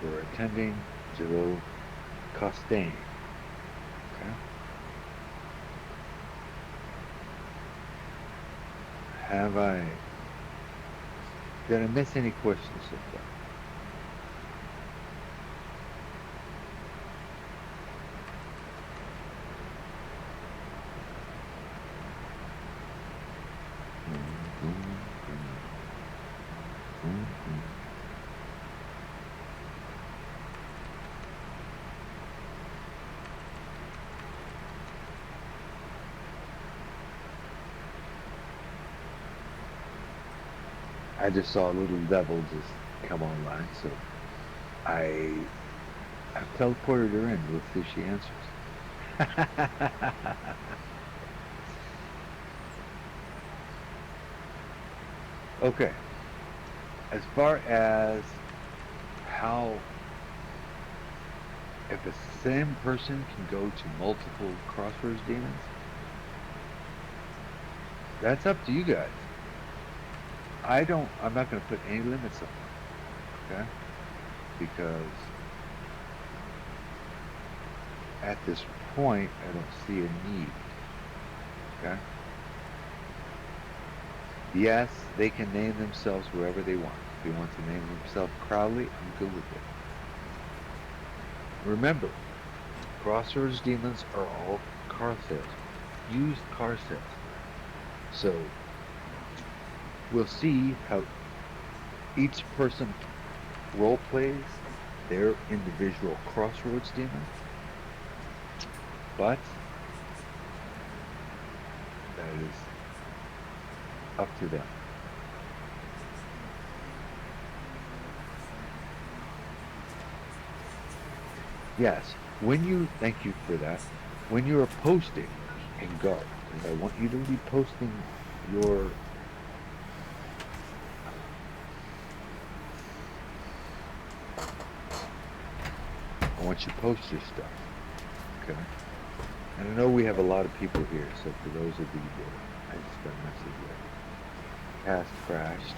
for attending Giro Costain. Okay? Did I miss any questions so far? I just saw a little devil just come online, so I've teleported her in. We'll see if she answers. Okay. As far as how, if the same person can go to multiple crossroads demons, that's up to you guys. I'm not going to put any limits on it, okay? Because at this point, I don't see a need, okay? Yes, they can name themselves wherever they want. If they want to name themselves Crowley, I'm good with it. Remember, crossroads demons are all car sales, used car sales. So, we'll see how each person role plays their individual crossroads demon, but that is up to them. Yes, thank you for that, when you are posting in Guard, and I want you to be posting your once you post your stuff, okay? And I know we have a lot of people here, so for those of you that I just got a message with, cast crashed.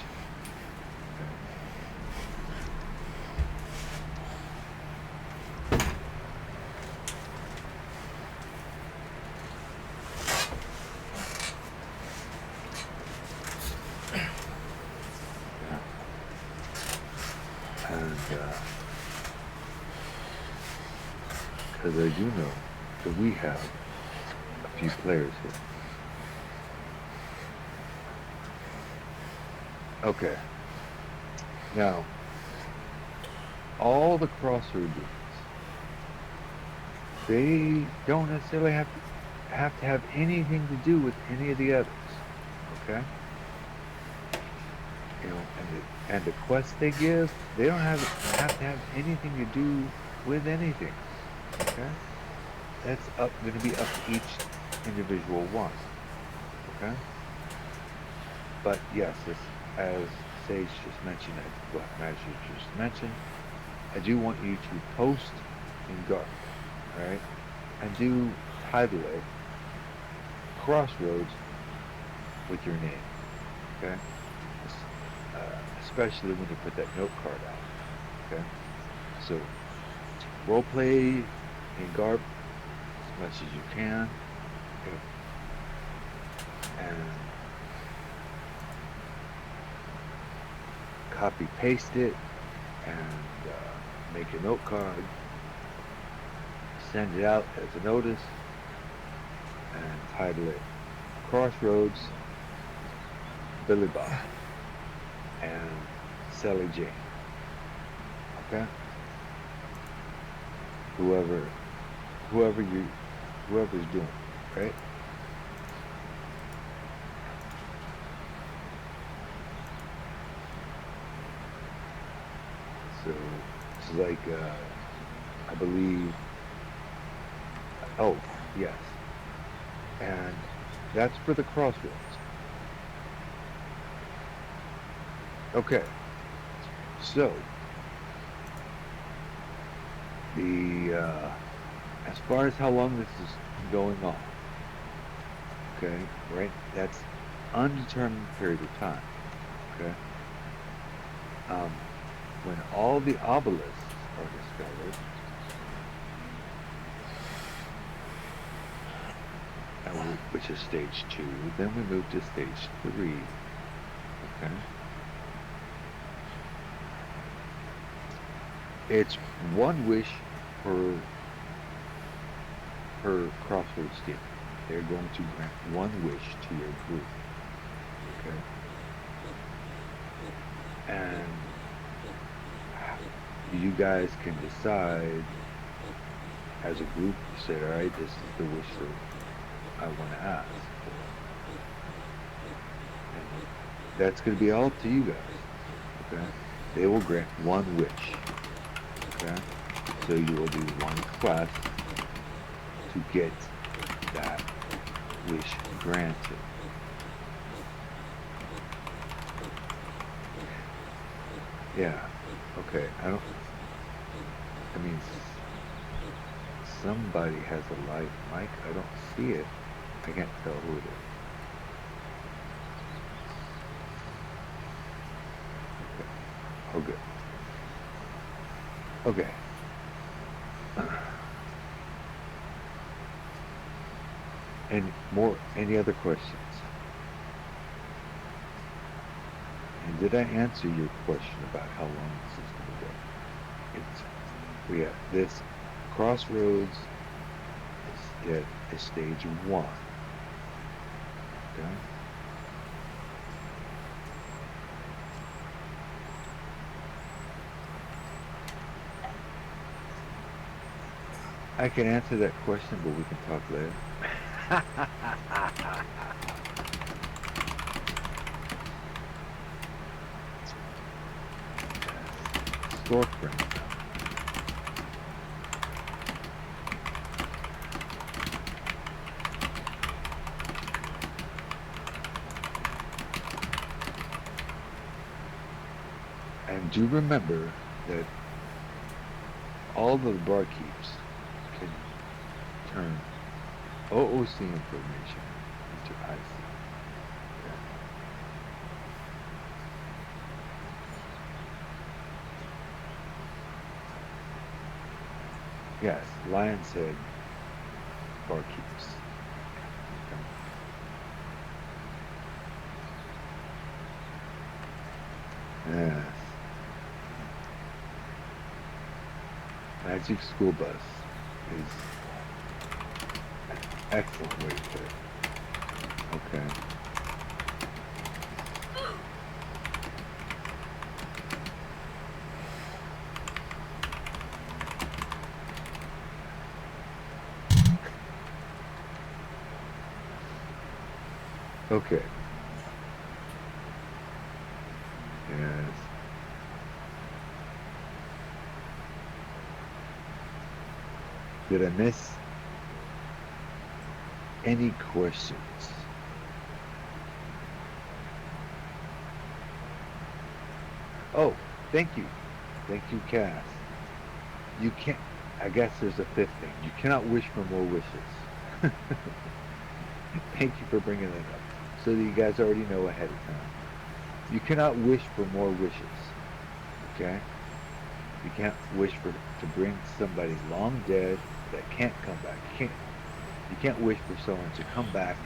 Because I do know that we have a few players here. Okay. Now, all the crossroad demons, they don't necessarily have to have anything to do with any of the others. Okay? You know, and the quests they give, they don't have to have anything to do with anything. Okay? That's going to be up to each individual one. Okay? But yes, as Sage just mentioned, as you just mentioned, I do want you to post in Guard, right? And do title it Crossroads with your name. Okay? Especially when you put that note card out. Okay? So role play in Garp as much as you can, and copy paste it, and make a note card, send it out as a notice, and title it Crossroads, Billy Bob, and Sally Jane. Okay? Whoever's doing it, right? So it's like, I believe, oh, yes. And that's for the Crossroads. Okay. So, as far as how long this is going on, okay, right? That's undetermined period of time, okay? When all the obelisks are discovered, which is stage 2, then we move to stage 3, okay? It's one wish per Crossroads team. They're going to grant one wish to your group, okay? And you guys can decide as a group, you say, all right, this is the wish that I want to ask for. And that's going to be all up to you guys, okay? They will grant one wish, okay? So you will do one quest to get that wish granted. Yeah, okay, I mean, somebody has a live mic. I don't see it. I can't tell who it is. Okay. Oh, good. Okay. Any other questions? And did I answer your question about how long this is going to go? We have this Crossroads is stage 1. Okay? I can answer that question, but we can talk later. Storefront. And do remember that all of the barkeeps can turn OOC information into IC. Yes, Lion's Head barkeeps. Yes. Magic School Bus is an excellent way to put it. Okay. Okay. Yes. Did I miss any questions? Oh, thank you. Thank you, Cass. You can't, I guess there's a fifth thing. You cannot wish for more wishes. Thank you for bringing that up. So that you guys already know ahead of time. You cannot wish for more wishes. Okay? You can't wish to bring somebody long dead that can't come back. You can't wish for someone to come back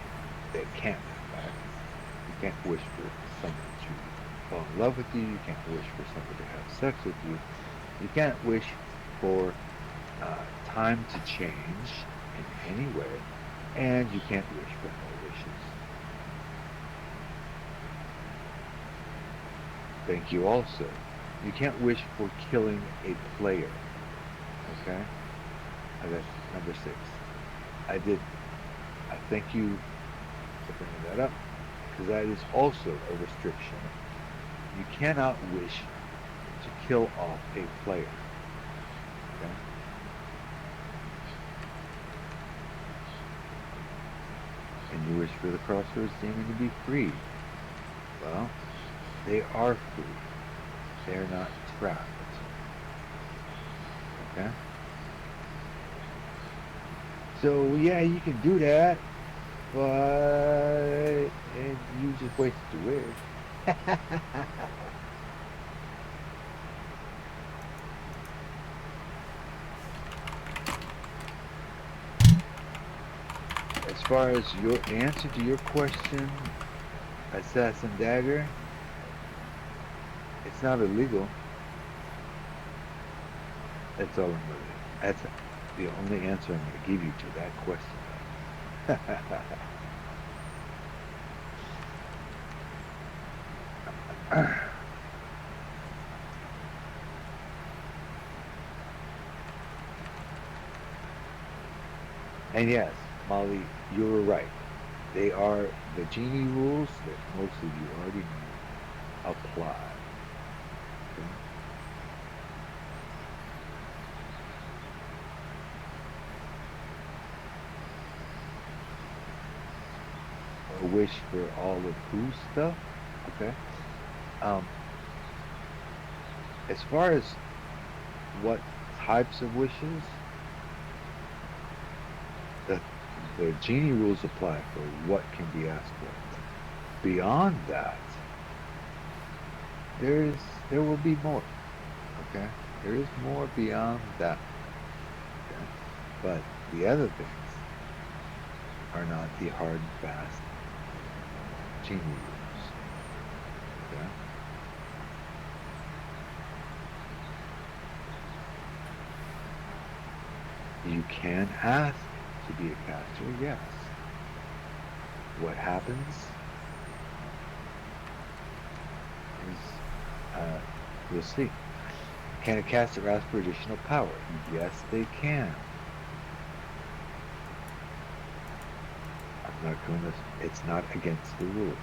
that can't come back. You can't wish for someone to fall in love with you. You can't wish for someone to have sex with you. You can't wish for time to change in any way, and you can't wish for no wishes. Thank you also. You can't wish for killing a player. Okay? That's number 6. I thank you for bringing that up, because that is also a restriction. You cannot wish to kill off a player. Okay? And you wish for the Crossroads Demon to be free. Well, they are free. They're not trapped. Okay? So, yeah, you can do that, but you just wasted your wish. As far as your answer to your question, Assassin Dagger, it's not illegal. That's all I'm gonna. That's the only answer I'm gonna give you to that question. And yes, Molly, you were right. They are the genie rules that most of you already know apply. Okay? A wish for all of whose stuff? Okay. Um, as far as what types of wishes, the genie rules apply for what can be asked for. Beyond that, there will be more. Okay, there is more beyond that. Okay? But the other things are not the hard and fast genie rules. Okay. You can ask to be a caster, yes. What happens is, we'll see. Can a caster ask for additional power? Yes, they can. I'm not going to, it's not against the rules.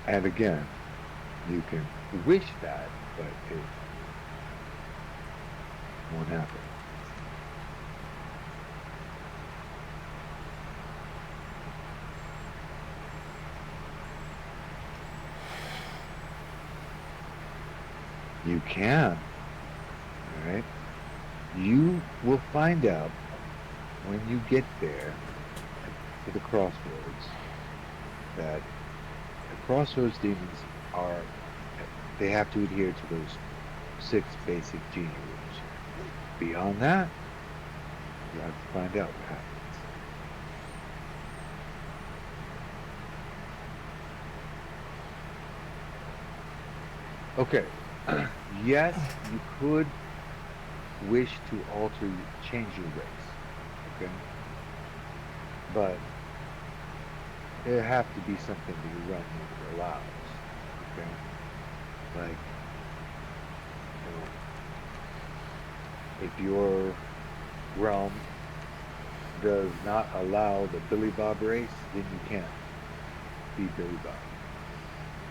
And again, you can wish that, but it won't happen. You can, all right? You will find out when you get there to the crossroads that the crossroads demons they have to adhere to those 6 basic genie rules. Beyond that, you have to find out what happens. Okay. Yes, you could wish to change your race. Okay? But there have to be something to run that allows. Okay? Like, if your realm does not allow the Billy Bob race, then you can't be Billy Bob.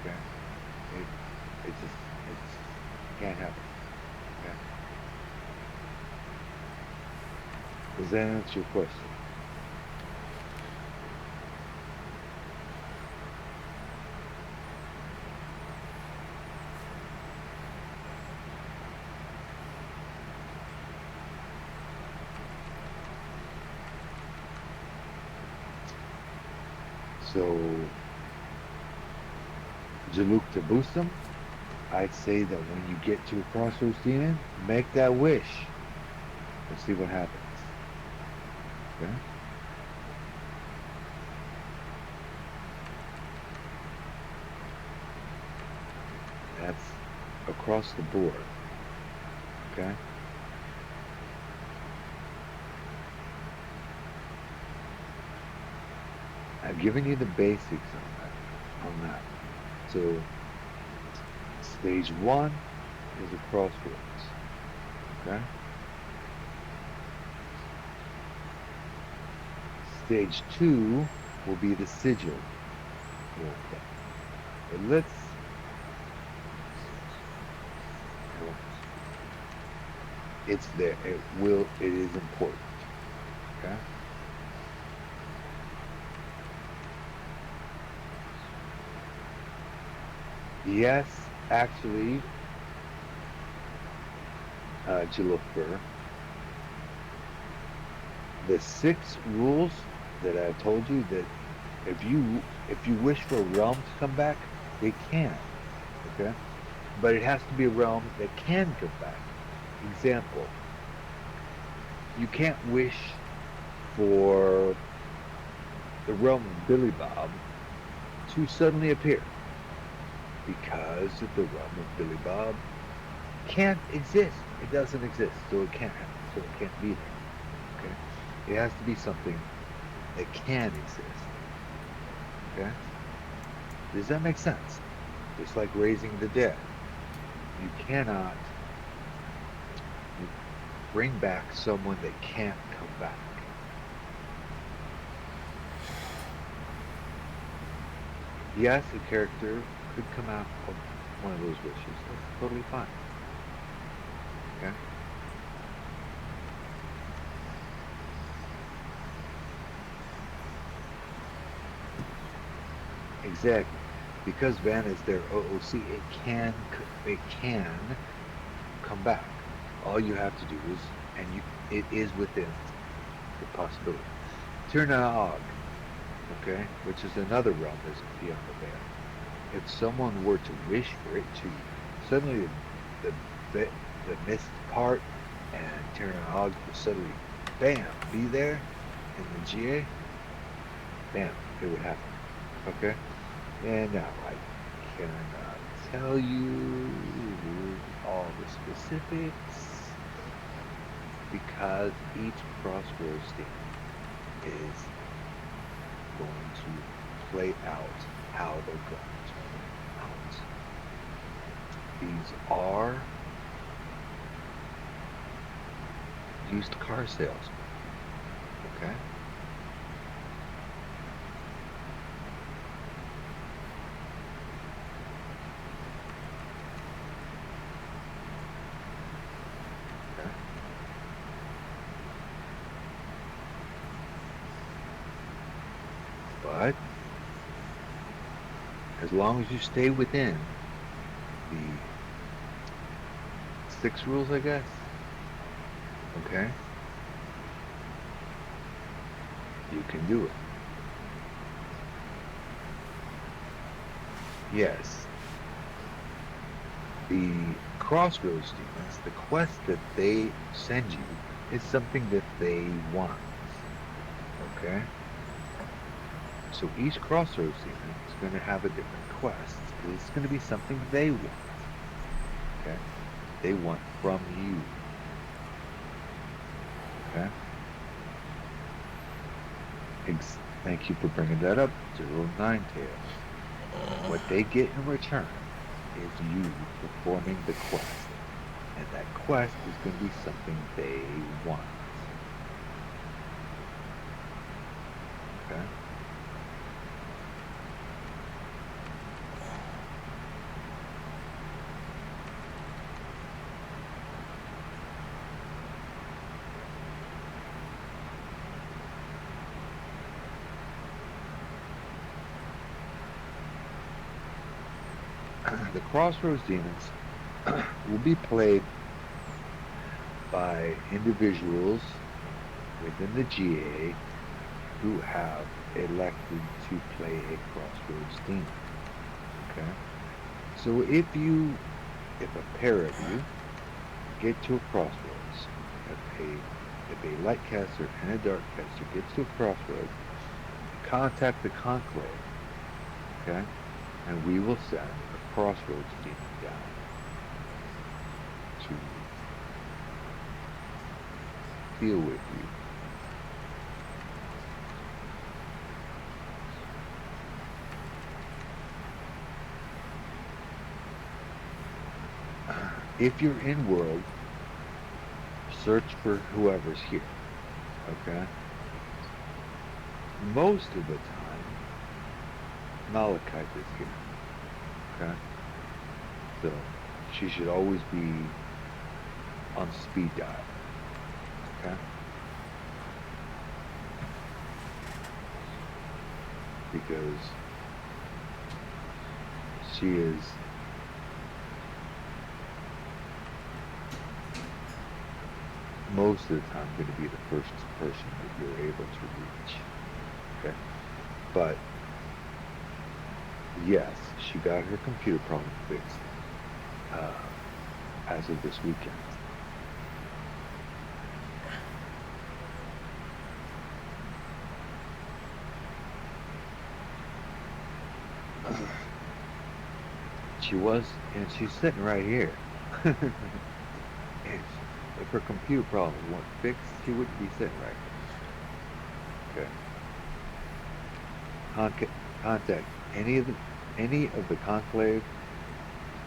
Okay? It can't happen. Okay? Does that answer your question? So Jaluk to boost them, I'd say that when you get to a Crossroads Demon, make that wish. Let's see what happens. Okay? That's across the board. Okay? I've given you the basics on that. So stage 1 is a crossroads. Okay? Stage 2 will be the sigil role play. But let's it's there. It is important. Okay? Yes, actually, Jaluffer, the 6 rules that I told you that if you wish for a realm to come back, they can. Okay? But it has to be a realm that can come back. Example, you can't wish for the realm of Billy Bob to suddenly appear because the realm of Billy Bob can't exist. It doesn't exist, so it can't happen. So it can't be there. Okay? It has to be something that can exist. Okay? Does that make sense? Just like raising the dead. You cannot bring back someone that can't come back. Yes, a character could come out of one of those wishes. That's totally fine. Okay? Exactly. Because Van is their OOC, it can come back. All you have to do is, it is within the possibility. Tirnaog, okay, which is another realm that's beyond the veil. If someone were to wish for it to, suddenly the mist part and Tirnaog would suddenly, bam, be there in the GA, bam, it would happen. Okay? And now I cannot tell you all the specifics because each crossroads thing is going to play out how they're going to play out. These are used car salesmen. Okay? But as long as you stay within the 6 rules, I guess, okay, you can do it. Yes, the Crossroads demons, the quest that they send you is something that they want, okay? So each Crossroads demon is going to have a different quest. It's going to be something they want. Okay? They want from you. Okay? Thank you for bringing that up, 09 Tails. What they get in return is you performing the quest. And that quest is going to be something they want. Okay? The Crossroads Demons will be played by individuals within the GA who have elected to play a Crossroads Demon. Okay? So if a pair of you get to a crossroads, if a light caster and a dark caster gets to a crossroads, contact the conclave, okay? And we will send a crossroads demon down to deal with you. If you're in world, search for whoever's here, okay? Most of the time, Malikith is here, okay? So, she should always be on speed dial, okay? Because she is most of the time going to be the first person that you're able to reach, okay? But yes, she got her computer problem fixed as of this weekend. She was, and she's sitting right here. And if her computer problem weren't fixed, she wouldn't be sitting right here. Okay. Contact any of the conclave,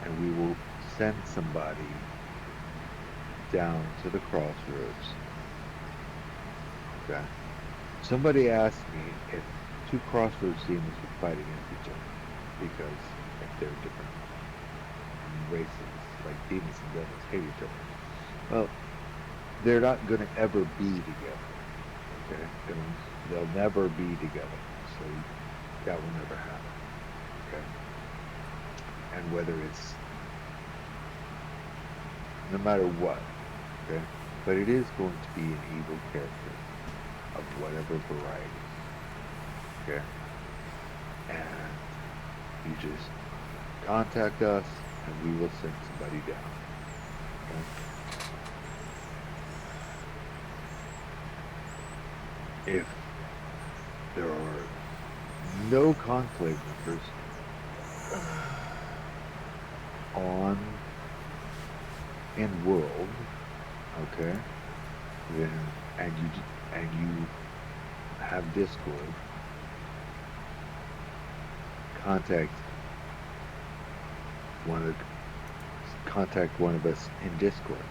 and we will send somebody down to the crossroads. Okay. Somebody asked me if two crossroads demons would fight against each other, because if they're different races, like demons and devils hate each other. Well, they're not going to ever be together. Okay, they'll never be together. So that will never happen. Okay, and whether it's no matter what. Okay, but it is going to be an evil character of whatever variety. Okay, and you just contact us, and we will send somebody down. Okay. If there are no conclave members in world, okay, then and you have Discord, contact one of us in Discord,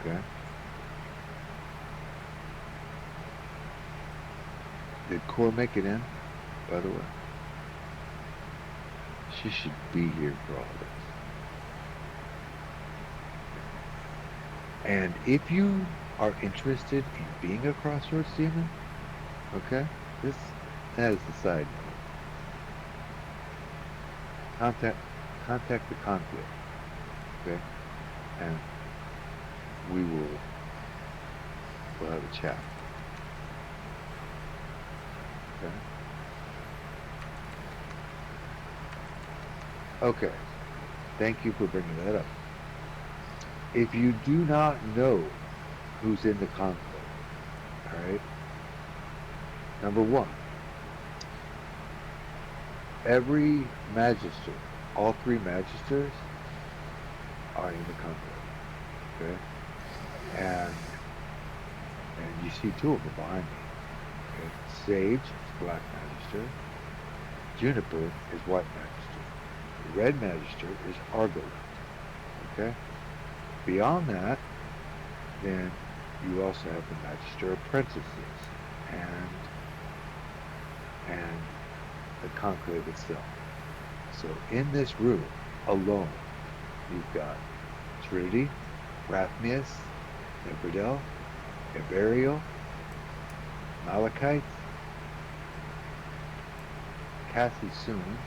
okay? Did Core make it in, by the way? She should be here for all this. And if you are interested in being a Crossroads demon, okay, that is the side note. Contact the conflict, okay, and we'll have a chat. Okay. Thank you for bringing that up. If you do not know who's in the conflict, all right, number one, every magister, all three magisters are in the conflict, okay? And you see two of them behind me. Okay? Sage is Black Magister. Juniper is White Magister. The Red Magister is Argo. Okay? Beyond that, then you also have the Magister Apprentices and the Conclave itself. So in this room alone, you've got Trinity, Rathmius, Nebridel, Evariel, Malikith, Cassie Soon,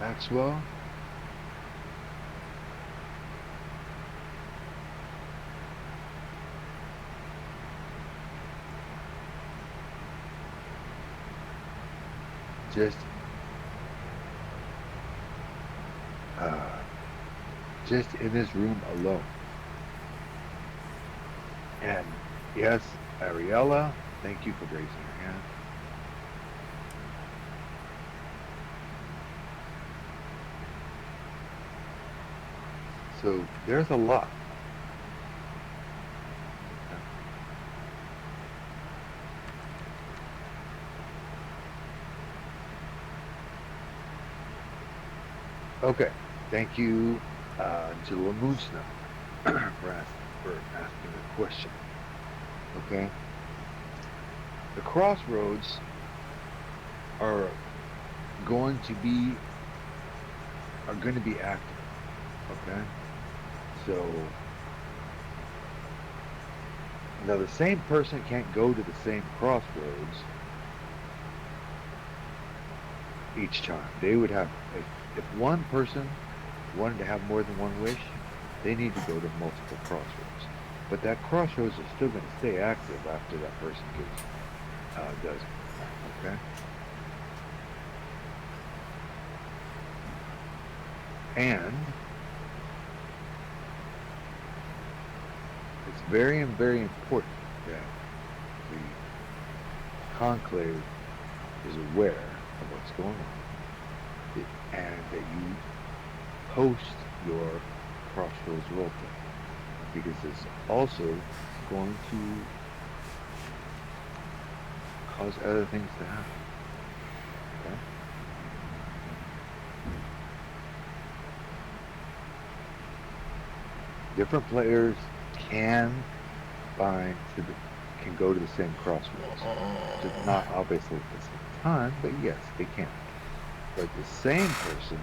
Maxwell, just uh, just in this room alone. And yes, Ariella, thank you for raising your hand. So there's a lot. Okay, thank you to Lamusna for asking the question. Okay, the crossroads are going to be active. Okay, so now the same person can't go to the same crossroads each time. They would have, if one person wanted to have more than one wish, they need to go to multiple crossroads. But that crossroads is still going to stay active after that person does it. Okay. And it's very, very important that the conclave is aware of what's going on, and that you post your crossroads roleplay, because it's also going to cause other things to happen. Okay? Different players can go to the same crossroads. Just not obviously at the same time, but yes, they can. But the same person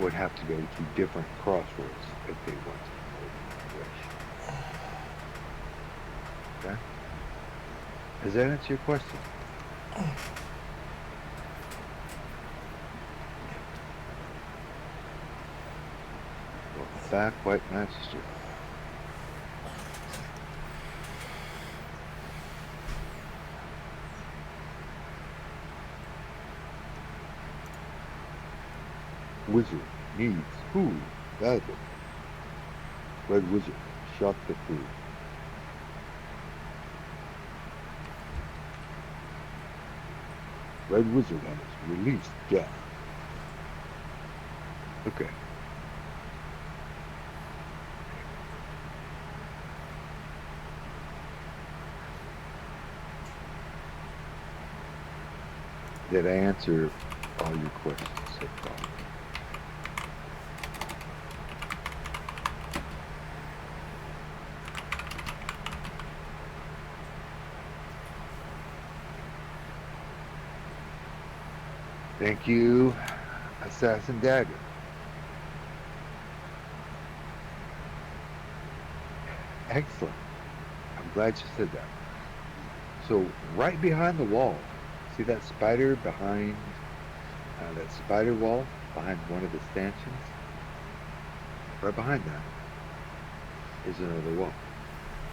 would have to go to different crossroads if they want to wish. Okay? Does that answer your question? Welcome back, White Master. Wizard needs food badly. Red Wizard, shot the food. Red Wizard has released death. Okay. Did I answer all your questions so far? Thank you, Assassin Dagger. Excellent. I'm glad you said that. So right behind the wall, see that spider behind that spider wall behind one of the stanchions? Right behind that is another wall.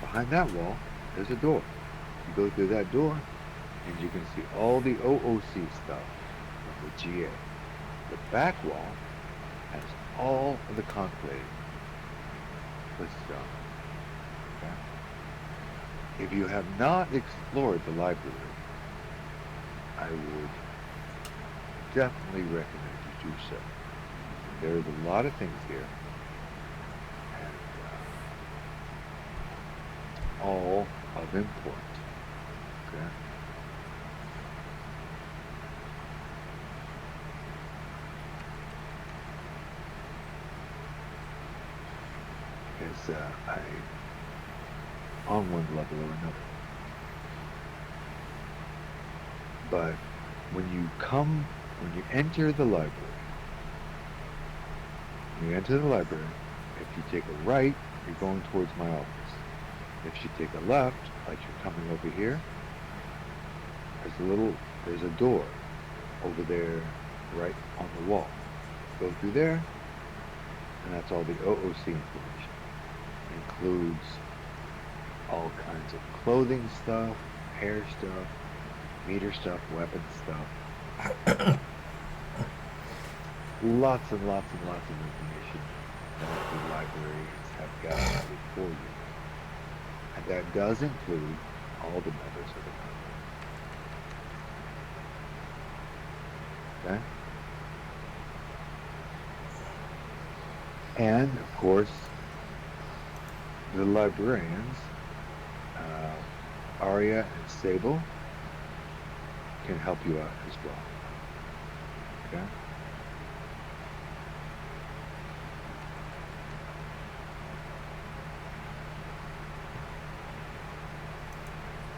Behind that wall, there's a door. You go through that door, and you can see all the OOC stuff from the GA. The back wall has all of the conclave listed on it. Okay? If you have not explored the library, I would definitely recommend you do so. There's a lot of things here, and all of import. Okay? As on one level or another. But when you enter the library, if you take a right, you're going towards my office. If you take a left, like you're coming over here, there's a door over there right on the wall. Go through there, and that's all the OOC information. It includes all kinds of clothing stuff, hair stuff, meter stuff, weapon stuff, Lots and lots and lots of information that the librarians have gathered for you. And that does include all the members of the company. Okay? And, of course, the librarians, Arya and Sable, can help you out as well. Okay?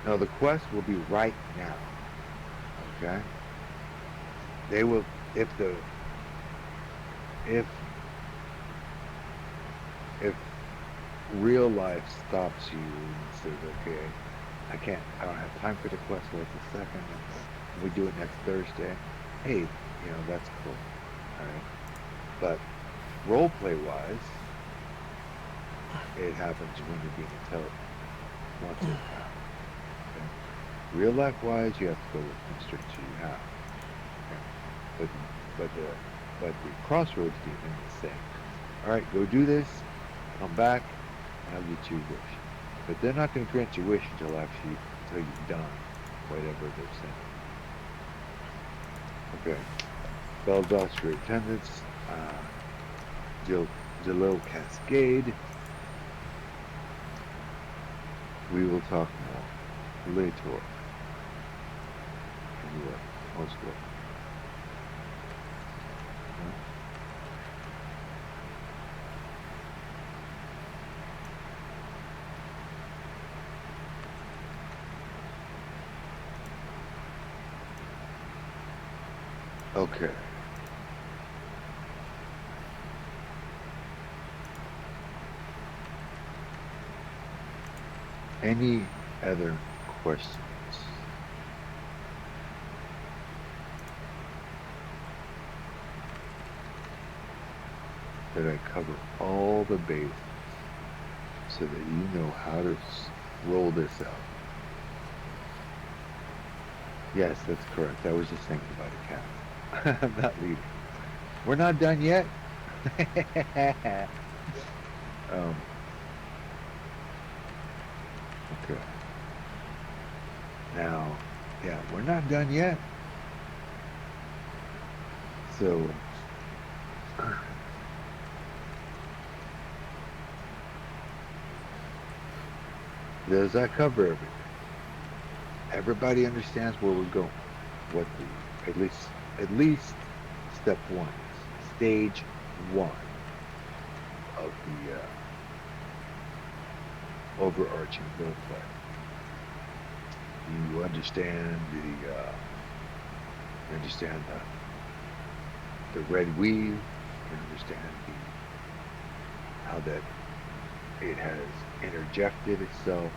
Now the quest will be right now. Okay? They will, if real life stops you and says, okay, I don't have time for the quest right this second, we do it next Thursday, hey, that's cool. Alright? But roleplay wise, it happens when you're being intelligent. Once it happens. Okay? Real life wise, you have to go with the constraints you have. Okay? But the crossroads demon is saying, alright, go do this, come back, and I'll get you a wish. But they're not going to grant your wish until you've done whatever they're saying. Okay. Bells off for attendance. Jalil Cascade. We will talk more later. You are most welcome. Okay. Any other questions? Did I cover all the bases so that you know how to roll this out? Yes, that's correct. I was just thinking about a cat. I'm not leaving. We're not done yet. Okay. Now, yeah, we're not done yet. So, does that cover everything? Everybody understands where we're going. What at least step one is. Stage one of the overarching roleplay. You understand the red weave. You understand how that it has interjected itself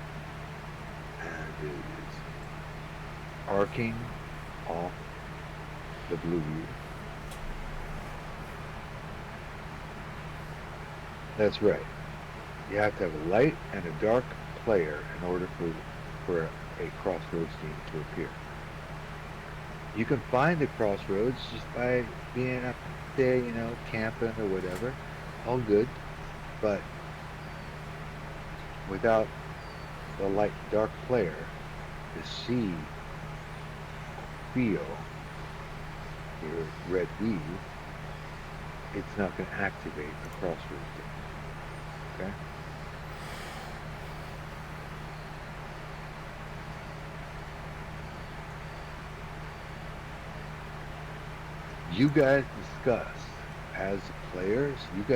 and is arcing off the blue weave. That's right. You have to have a light and a dark player in order for a crossroads team to appear. You can find the crossroads just by being up there, camping or whatever. All good. But without the light and dark player to see, feel your red weave, it's not going to activate the crossroads team. Okay? You guys discuss, as players, who's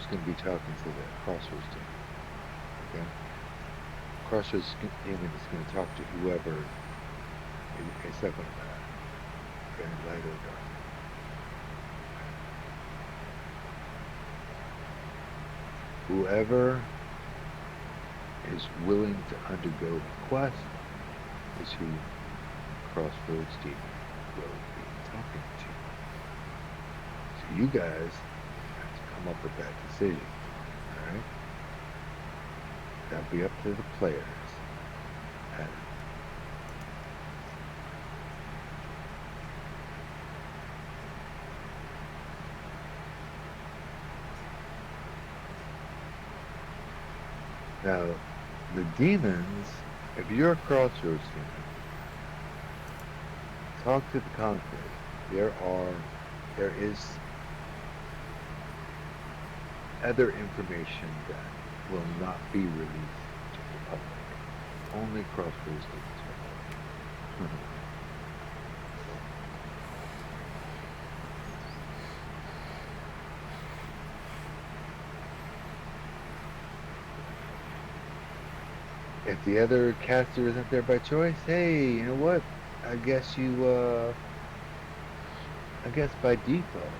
going to be talking to the crossroads team. Okay? Crossroads team is going to talk to whoever is up on that. Okay? Light or dark. Whoever is willing to undergo the quest is who Crossroads team will be talking to. So you guys have to come up with that decision. Alright? That'll be up to the players. And Now, the demons, if you're a crossroads demon, talk to the conclave. There is other information that will not be released to the public. Only crossroads demons will know. If the other caster isn't there by choice, hey, you know what? I guess by default,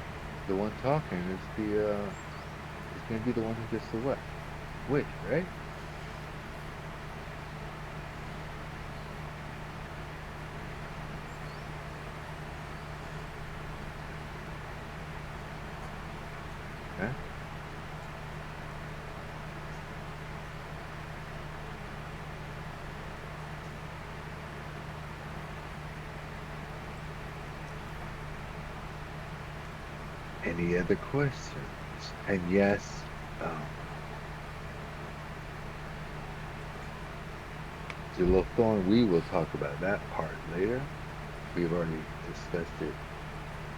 the one talking is going to be the one who gets the what? Witch, right? Okay. Any other questions? And yes, Zillothorn, we will talk about that part later. We've already discussed it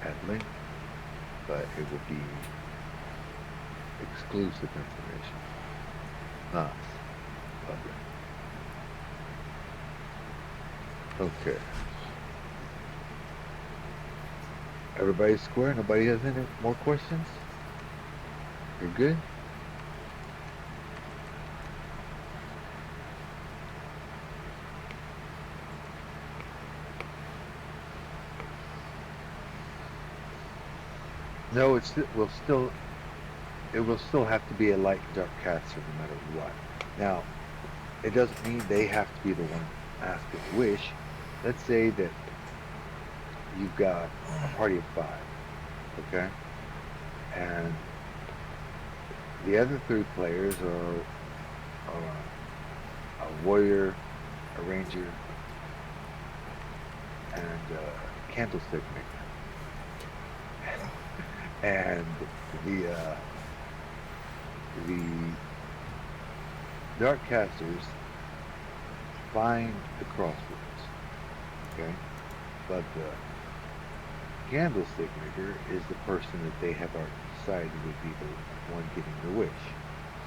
at length, but it will be exclusive information, not public. Okay. Everybody's square? Nobody has any more questions? You're good? No, it will still have to be a light dark caster no matter what. Now, it doesn't mean they have to be the one asking the wish. Let's say that you've got a party of 5, okay? And the other 3 players are a warrior, a ranger, and a candlestick maker. And the dark casters find the crossroads, okay? But the candlestick maker is the person that they have already decided would be the one getting the wish.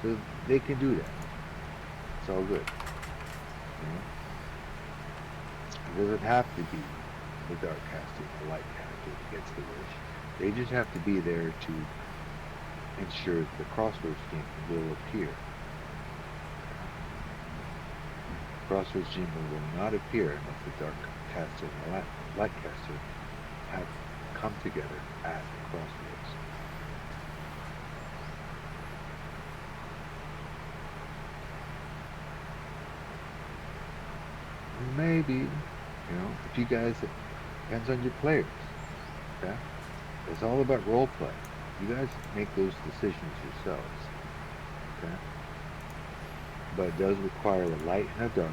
So they can do that. It's all good. You know? It doesn't have to be the dark caster, the light caster that gets the wish. They just have to be there to ensure that the crossroads demon will appear. Crossroads demon will not appear unless the dark caster and the light caster have come together at the crossroads. Maybe, if you guys, it depends on your players, okay? It's all about role play. You guys make those decisions yourselves, okay? But it does require a light and a dark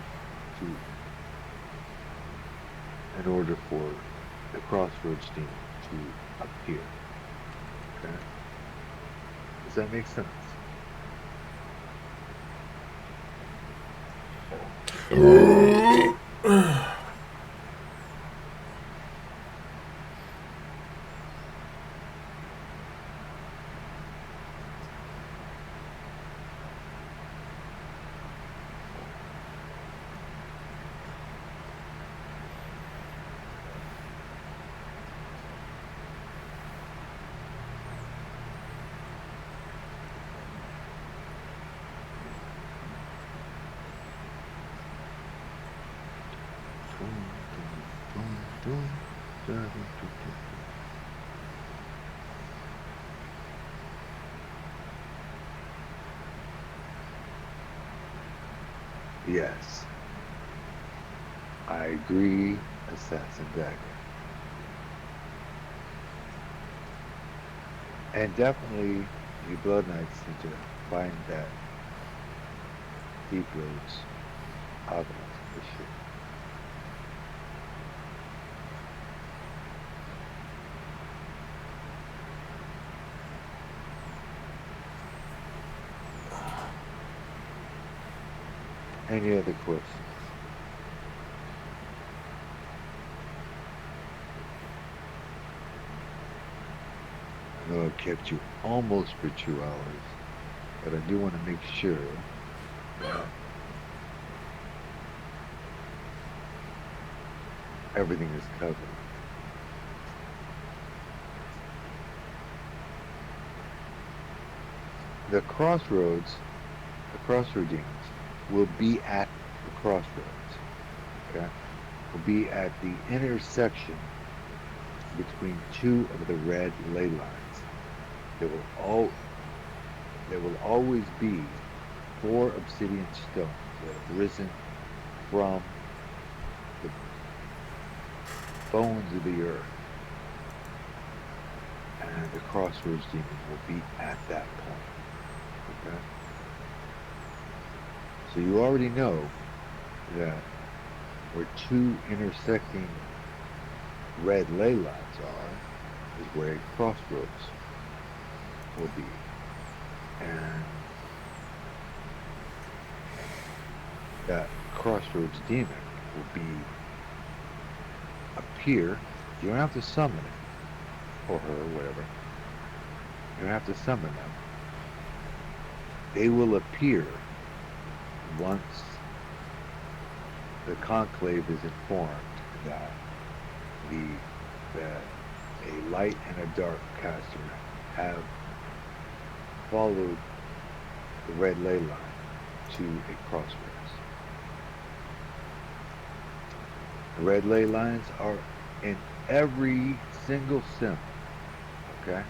in order for the crossroads demon to appear, okay? Does that make sense? Yes. I agree, Assassin Dagger. And definitely, you Blood Knights need to find that Deep Roads Agnes issue. Any other questions? I know I kept you almost for 2 hours, but I do want to make sure that everything is covered. The crossroads, the crossroad demons, will be at the crossroads. Okay? Will be at the intersection between two of the red ley lines. There will always be 4 obsidian stones that have risen from the bones of the earth. And the crossroads demon will be at that point. Okay? So you already know that where 2 intersecting red ley lines are is where a crossroads will be. And that crossroads demon will be appear. You don't have to summon it, or her, or whatever. You don't have to summon them. They will appear once the conclave is informed that a light and a dark caster have followed the red ley line to a crossroads. The red ley lines are in every single sim. Okay?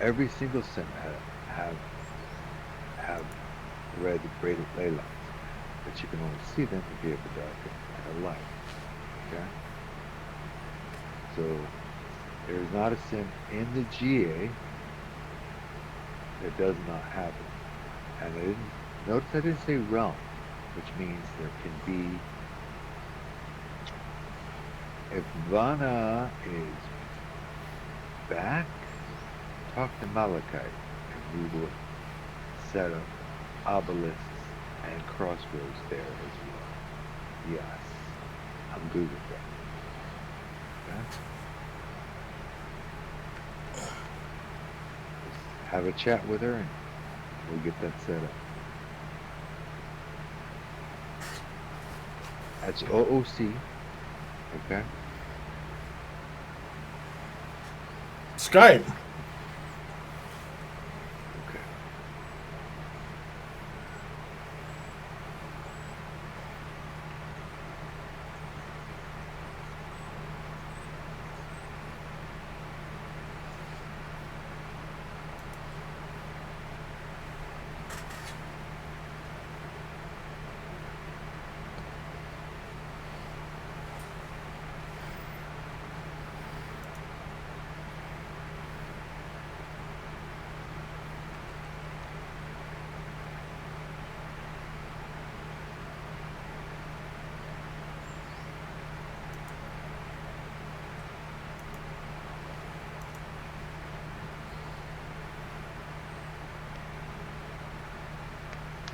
Every single sim have red ley lines. But you can only see them if you have a dark and a light. Okay? So there's not a sim in the GA that does not have it. And notice I didn't say realm, which means there can be, if Vanna is back, talk to Malikith and we will set up obelisks and crossroads there as well. Yes, I'm good with that. Okay? Just have a chat with her and we'll get that set up. That's OOC. Okay?
Skype.
Okay.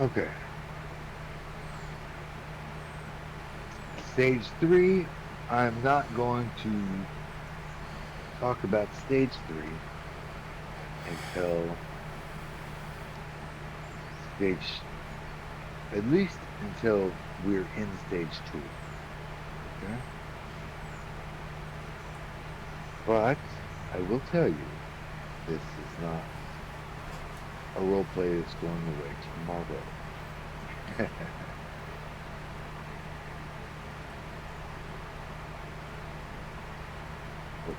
Okay. Stage 3, I'm not going to talk about stage 3 until at least until we're in stage 2. Okay? But I will tell you, this is not a roleplay that's going away tomorrow.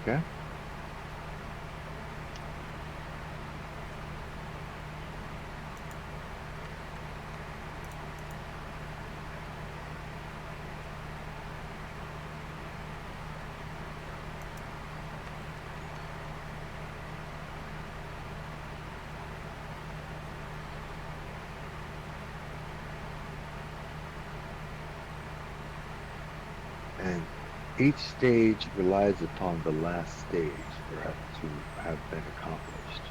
Okay? And each stage relies upon the last stage to have been accomplished.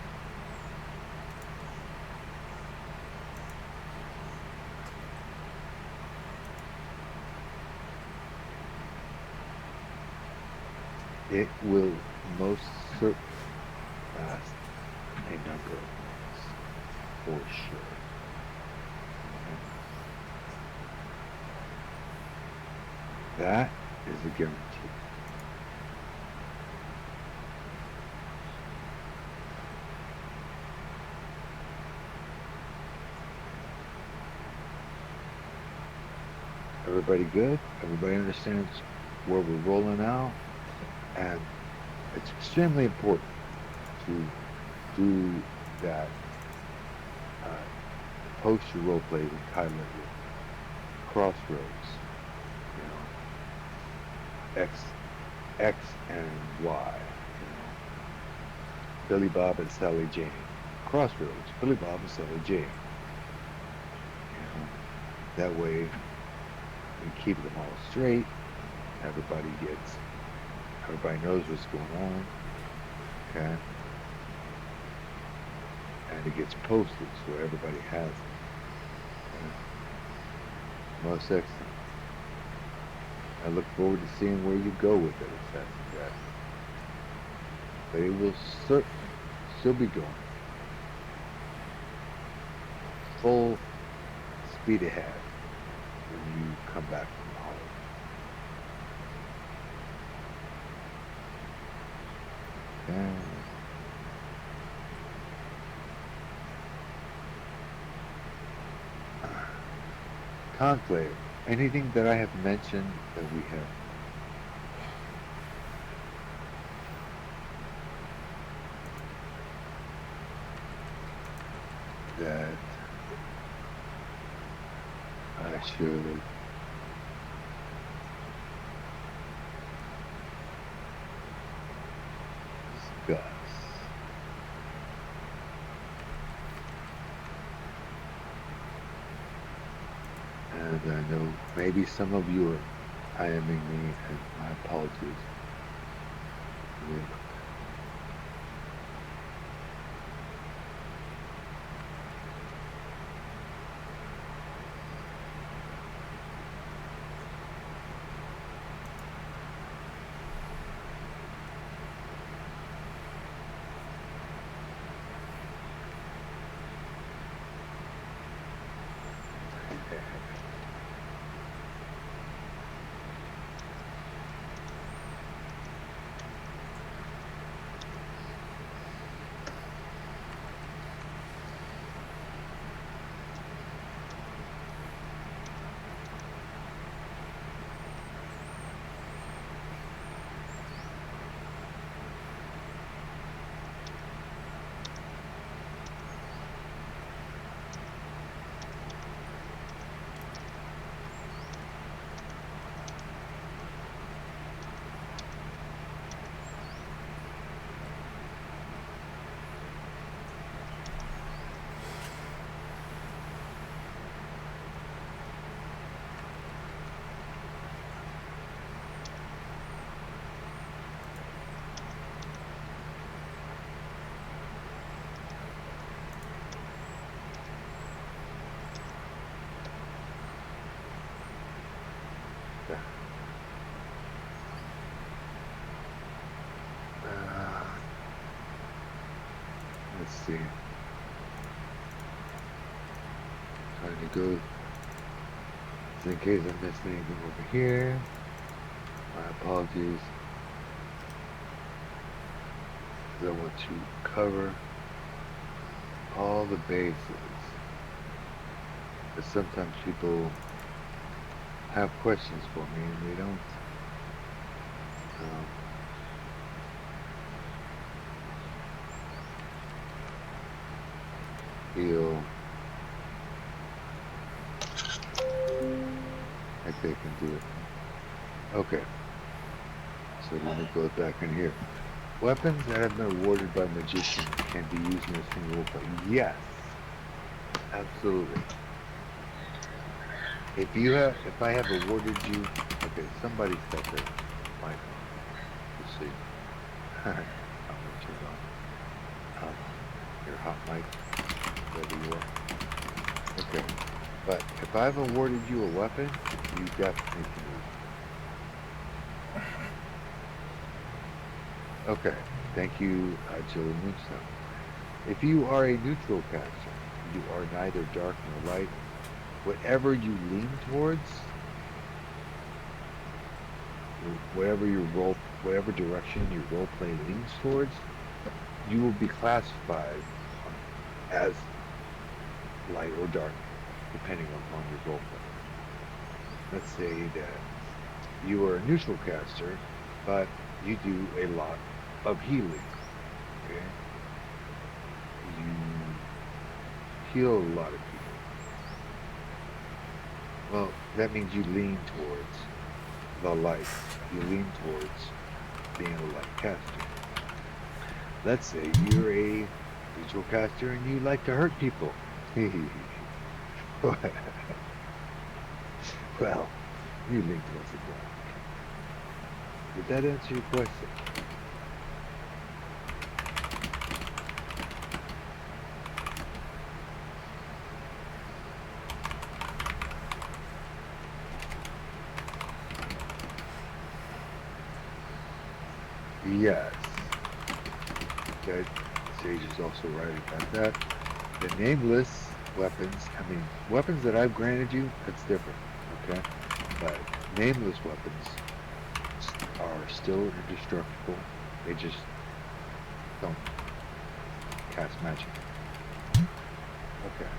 it will most certainly last a number of months, for sure. That is a guarantee. Everybody good? Everybody understands where we're rolling out? And it's extremely important to do that post your role plays and title it with crossroads. You know, X and Y. You know, Billy Bob and Sally Jane. Crossroads. Billy Bob and Sally Jane. You know, that way we keep them all straight. Everybody knows what's going on. Okay. And it gets posted so everybody has it. Most excellent. I look forward to seeing where you go with it, Assassin Jack. But it will certainly still be going full speed ahead when you come back from holiday. Okay. Conclave. Anything that I have mentioned that we have that I should discuss. And I know maybe some of you are IMing me, and my apologies. Let's see. Trying to go, just in case I missed anything over here. My apologies. I want to cover all the bases. But sometimes people have questions for me and they don't feel like they can do it. Okay. So let me go back in here. Weapons that have been awarded by magicians can be used in a single play. Yes. Absolutely. If I have awarded you, okay, somebody's got their mic on. Let's see. I'm gonna turn on your hot mic, wherever you are. Okay. But if I've awarded you a weapon, you definitely can use it. Okay. Thank you, Jill Moonstone. If you are a neutral caster, you are neither dark nor light. Whatever you lean towards, whatever direction your role play leans towards, you will be classified as light or dark, depending upon your role play. Let's say that you are a neutral caster, but you do a lot of healing. Okay, you heal a lot of people. Well, that means you lean towards the light. You lean towards being a light caster. Let's say you're a neutral caster and you like to hurt people. Well, you lean towards the dark. Did that answer your question? Yes. That Sage is also right about that. The nameless weapons, I mean, weapons that I've granted you, that's different, okay? But nameless weapons are still indestructible. They just don't cast magic. Okay.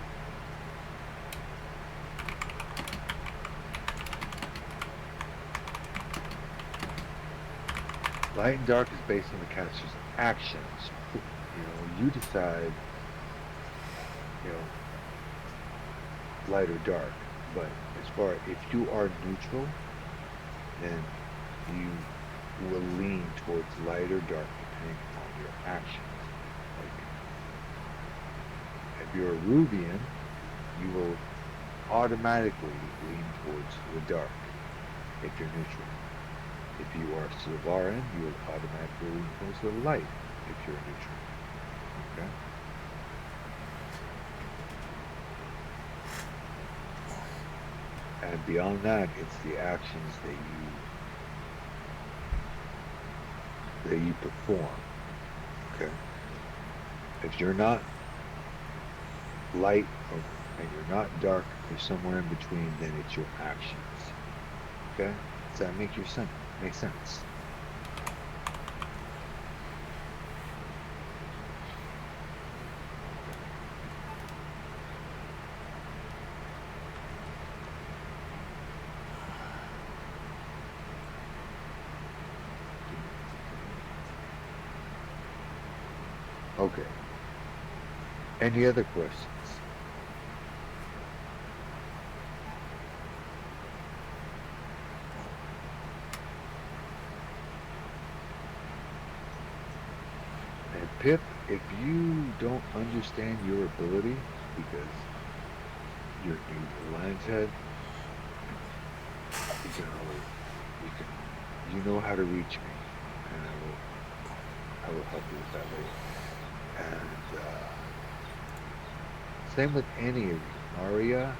Light and dark is based on the caster's actions. You decide, light or dark. But as far if you are neutral, then you will lean towards light or dark depending on your actions. Like, if you're a Rubian, you will automatically lean towards the dark if you're neutral. If you are Silvaran, you will automatically lean towards the light if you're neutral. Okay? And beyond that, it's the actions that you perform. Okay? If you're not light and you're not dark, you're somewhere in between, then it's your actions. Okay? Does that make sense? Make sense? Okay. Any other questions? And Pip, if you don't understand your ability because you're new to the Lion's Head, you know how to reach me, and I will help you with that later. And same with any of you, Maria,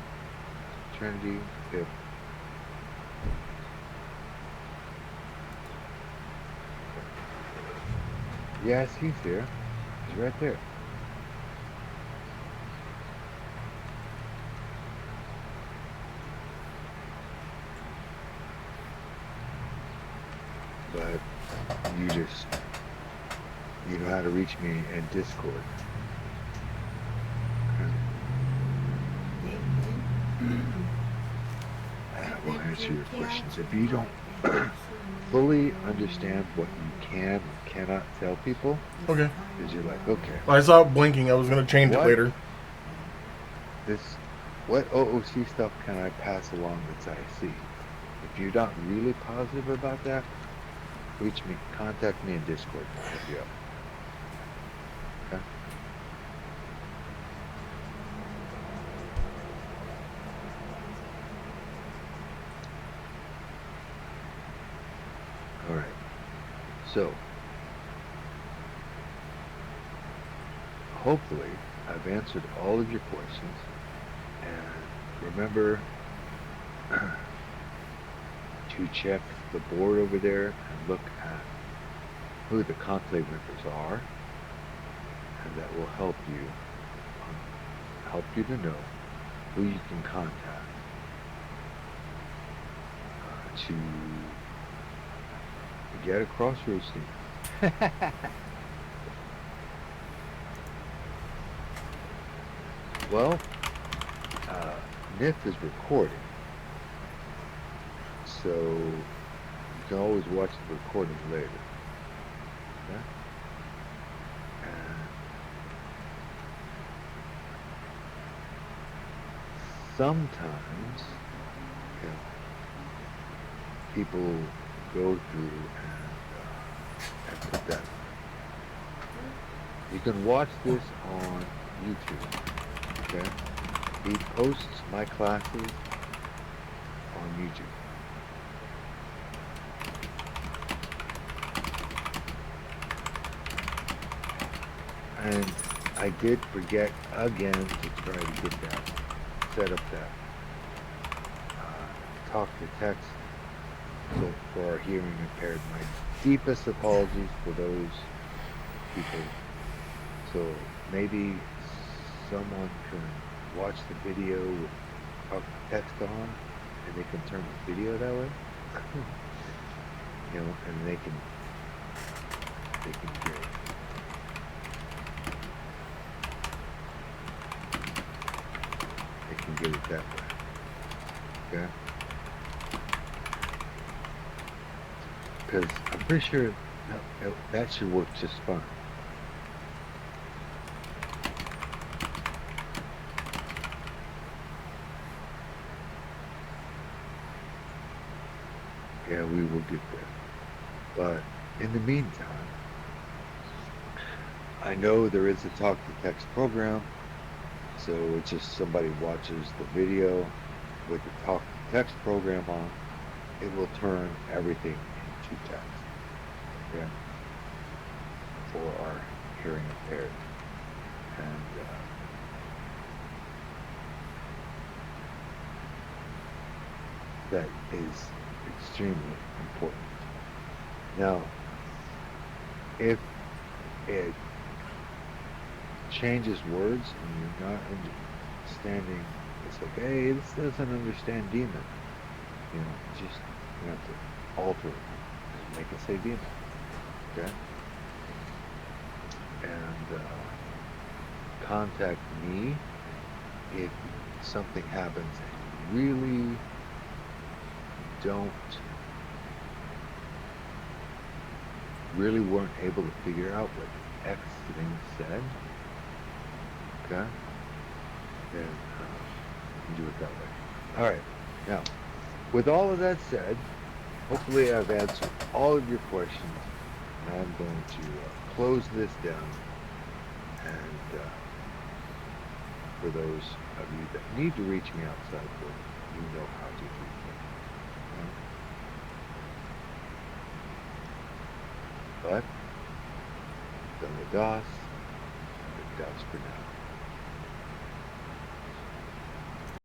Trinity, Pip. Yes, he's here. He's right there. But you know how to reach me in Discord. We'll answer your questions. If you don't fully understand what you can and cannot tell people,
Okay.
because you're like, okay,
I saw it blinking. I was going to change it
What?
later.
what OOC stuff can I pass along that's IC? If you're not really positive about that, reach me, contact me in Discord. I'll help you out. Okay? All right. So, hopefully, I've answered all of your questions. And remember to check the board over there and look at who the conclave members are, and that will help you to know who you can contact to get a crossroads thing. Well, NIF is recording, so you can always watch the recording later. Okay? And sometimes, you know, people go through and put that. You can watch this on YouTube. Okay? He posts my classes on YouTube. And I did forget again to try to get that, set up that talk to text. So for our hearing impaired, my deepest apologies for those people. So maybe someone can watch the video with talk to text on, and they can turn the video that way. You know, and they can get it. They can get it that way. Okay? Because I'm pretty sure that should work just fine. Yeah, we will get there. But in the meantime, I know there is a talk to text program, so it's just somebody watches the video with the talk to text program on, it will turn everything into text. Okay? For our hearing impaired. And that is extremely important. Now, if it changes words and you're not understanding, it's like, hey, this doesn't understand demon. You know, just you have to alter it and make it say demon. Okay? And contact me if something happens and you really weren't able to figure out what the X thing said. Okay? Then you can do it that way. Alright, now, with all of that said, hopefully I've answered all of your questions, and I'm going to close this down, and for those of you that need to reach me outside, you know how to reach me. But, done the DOS, the DOS for now.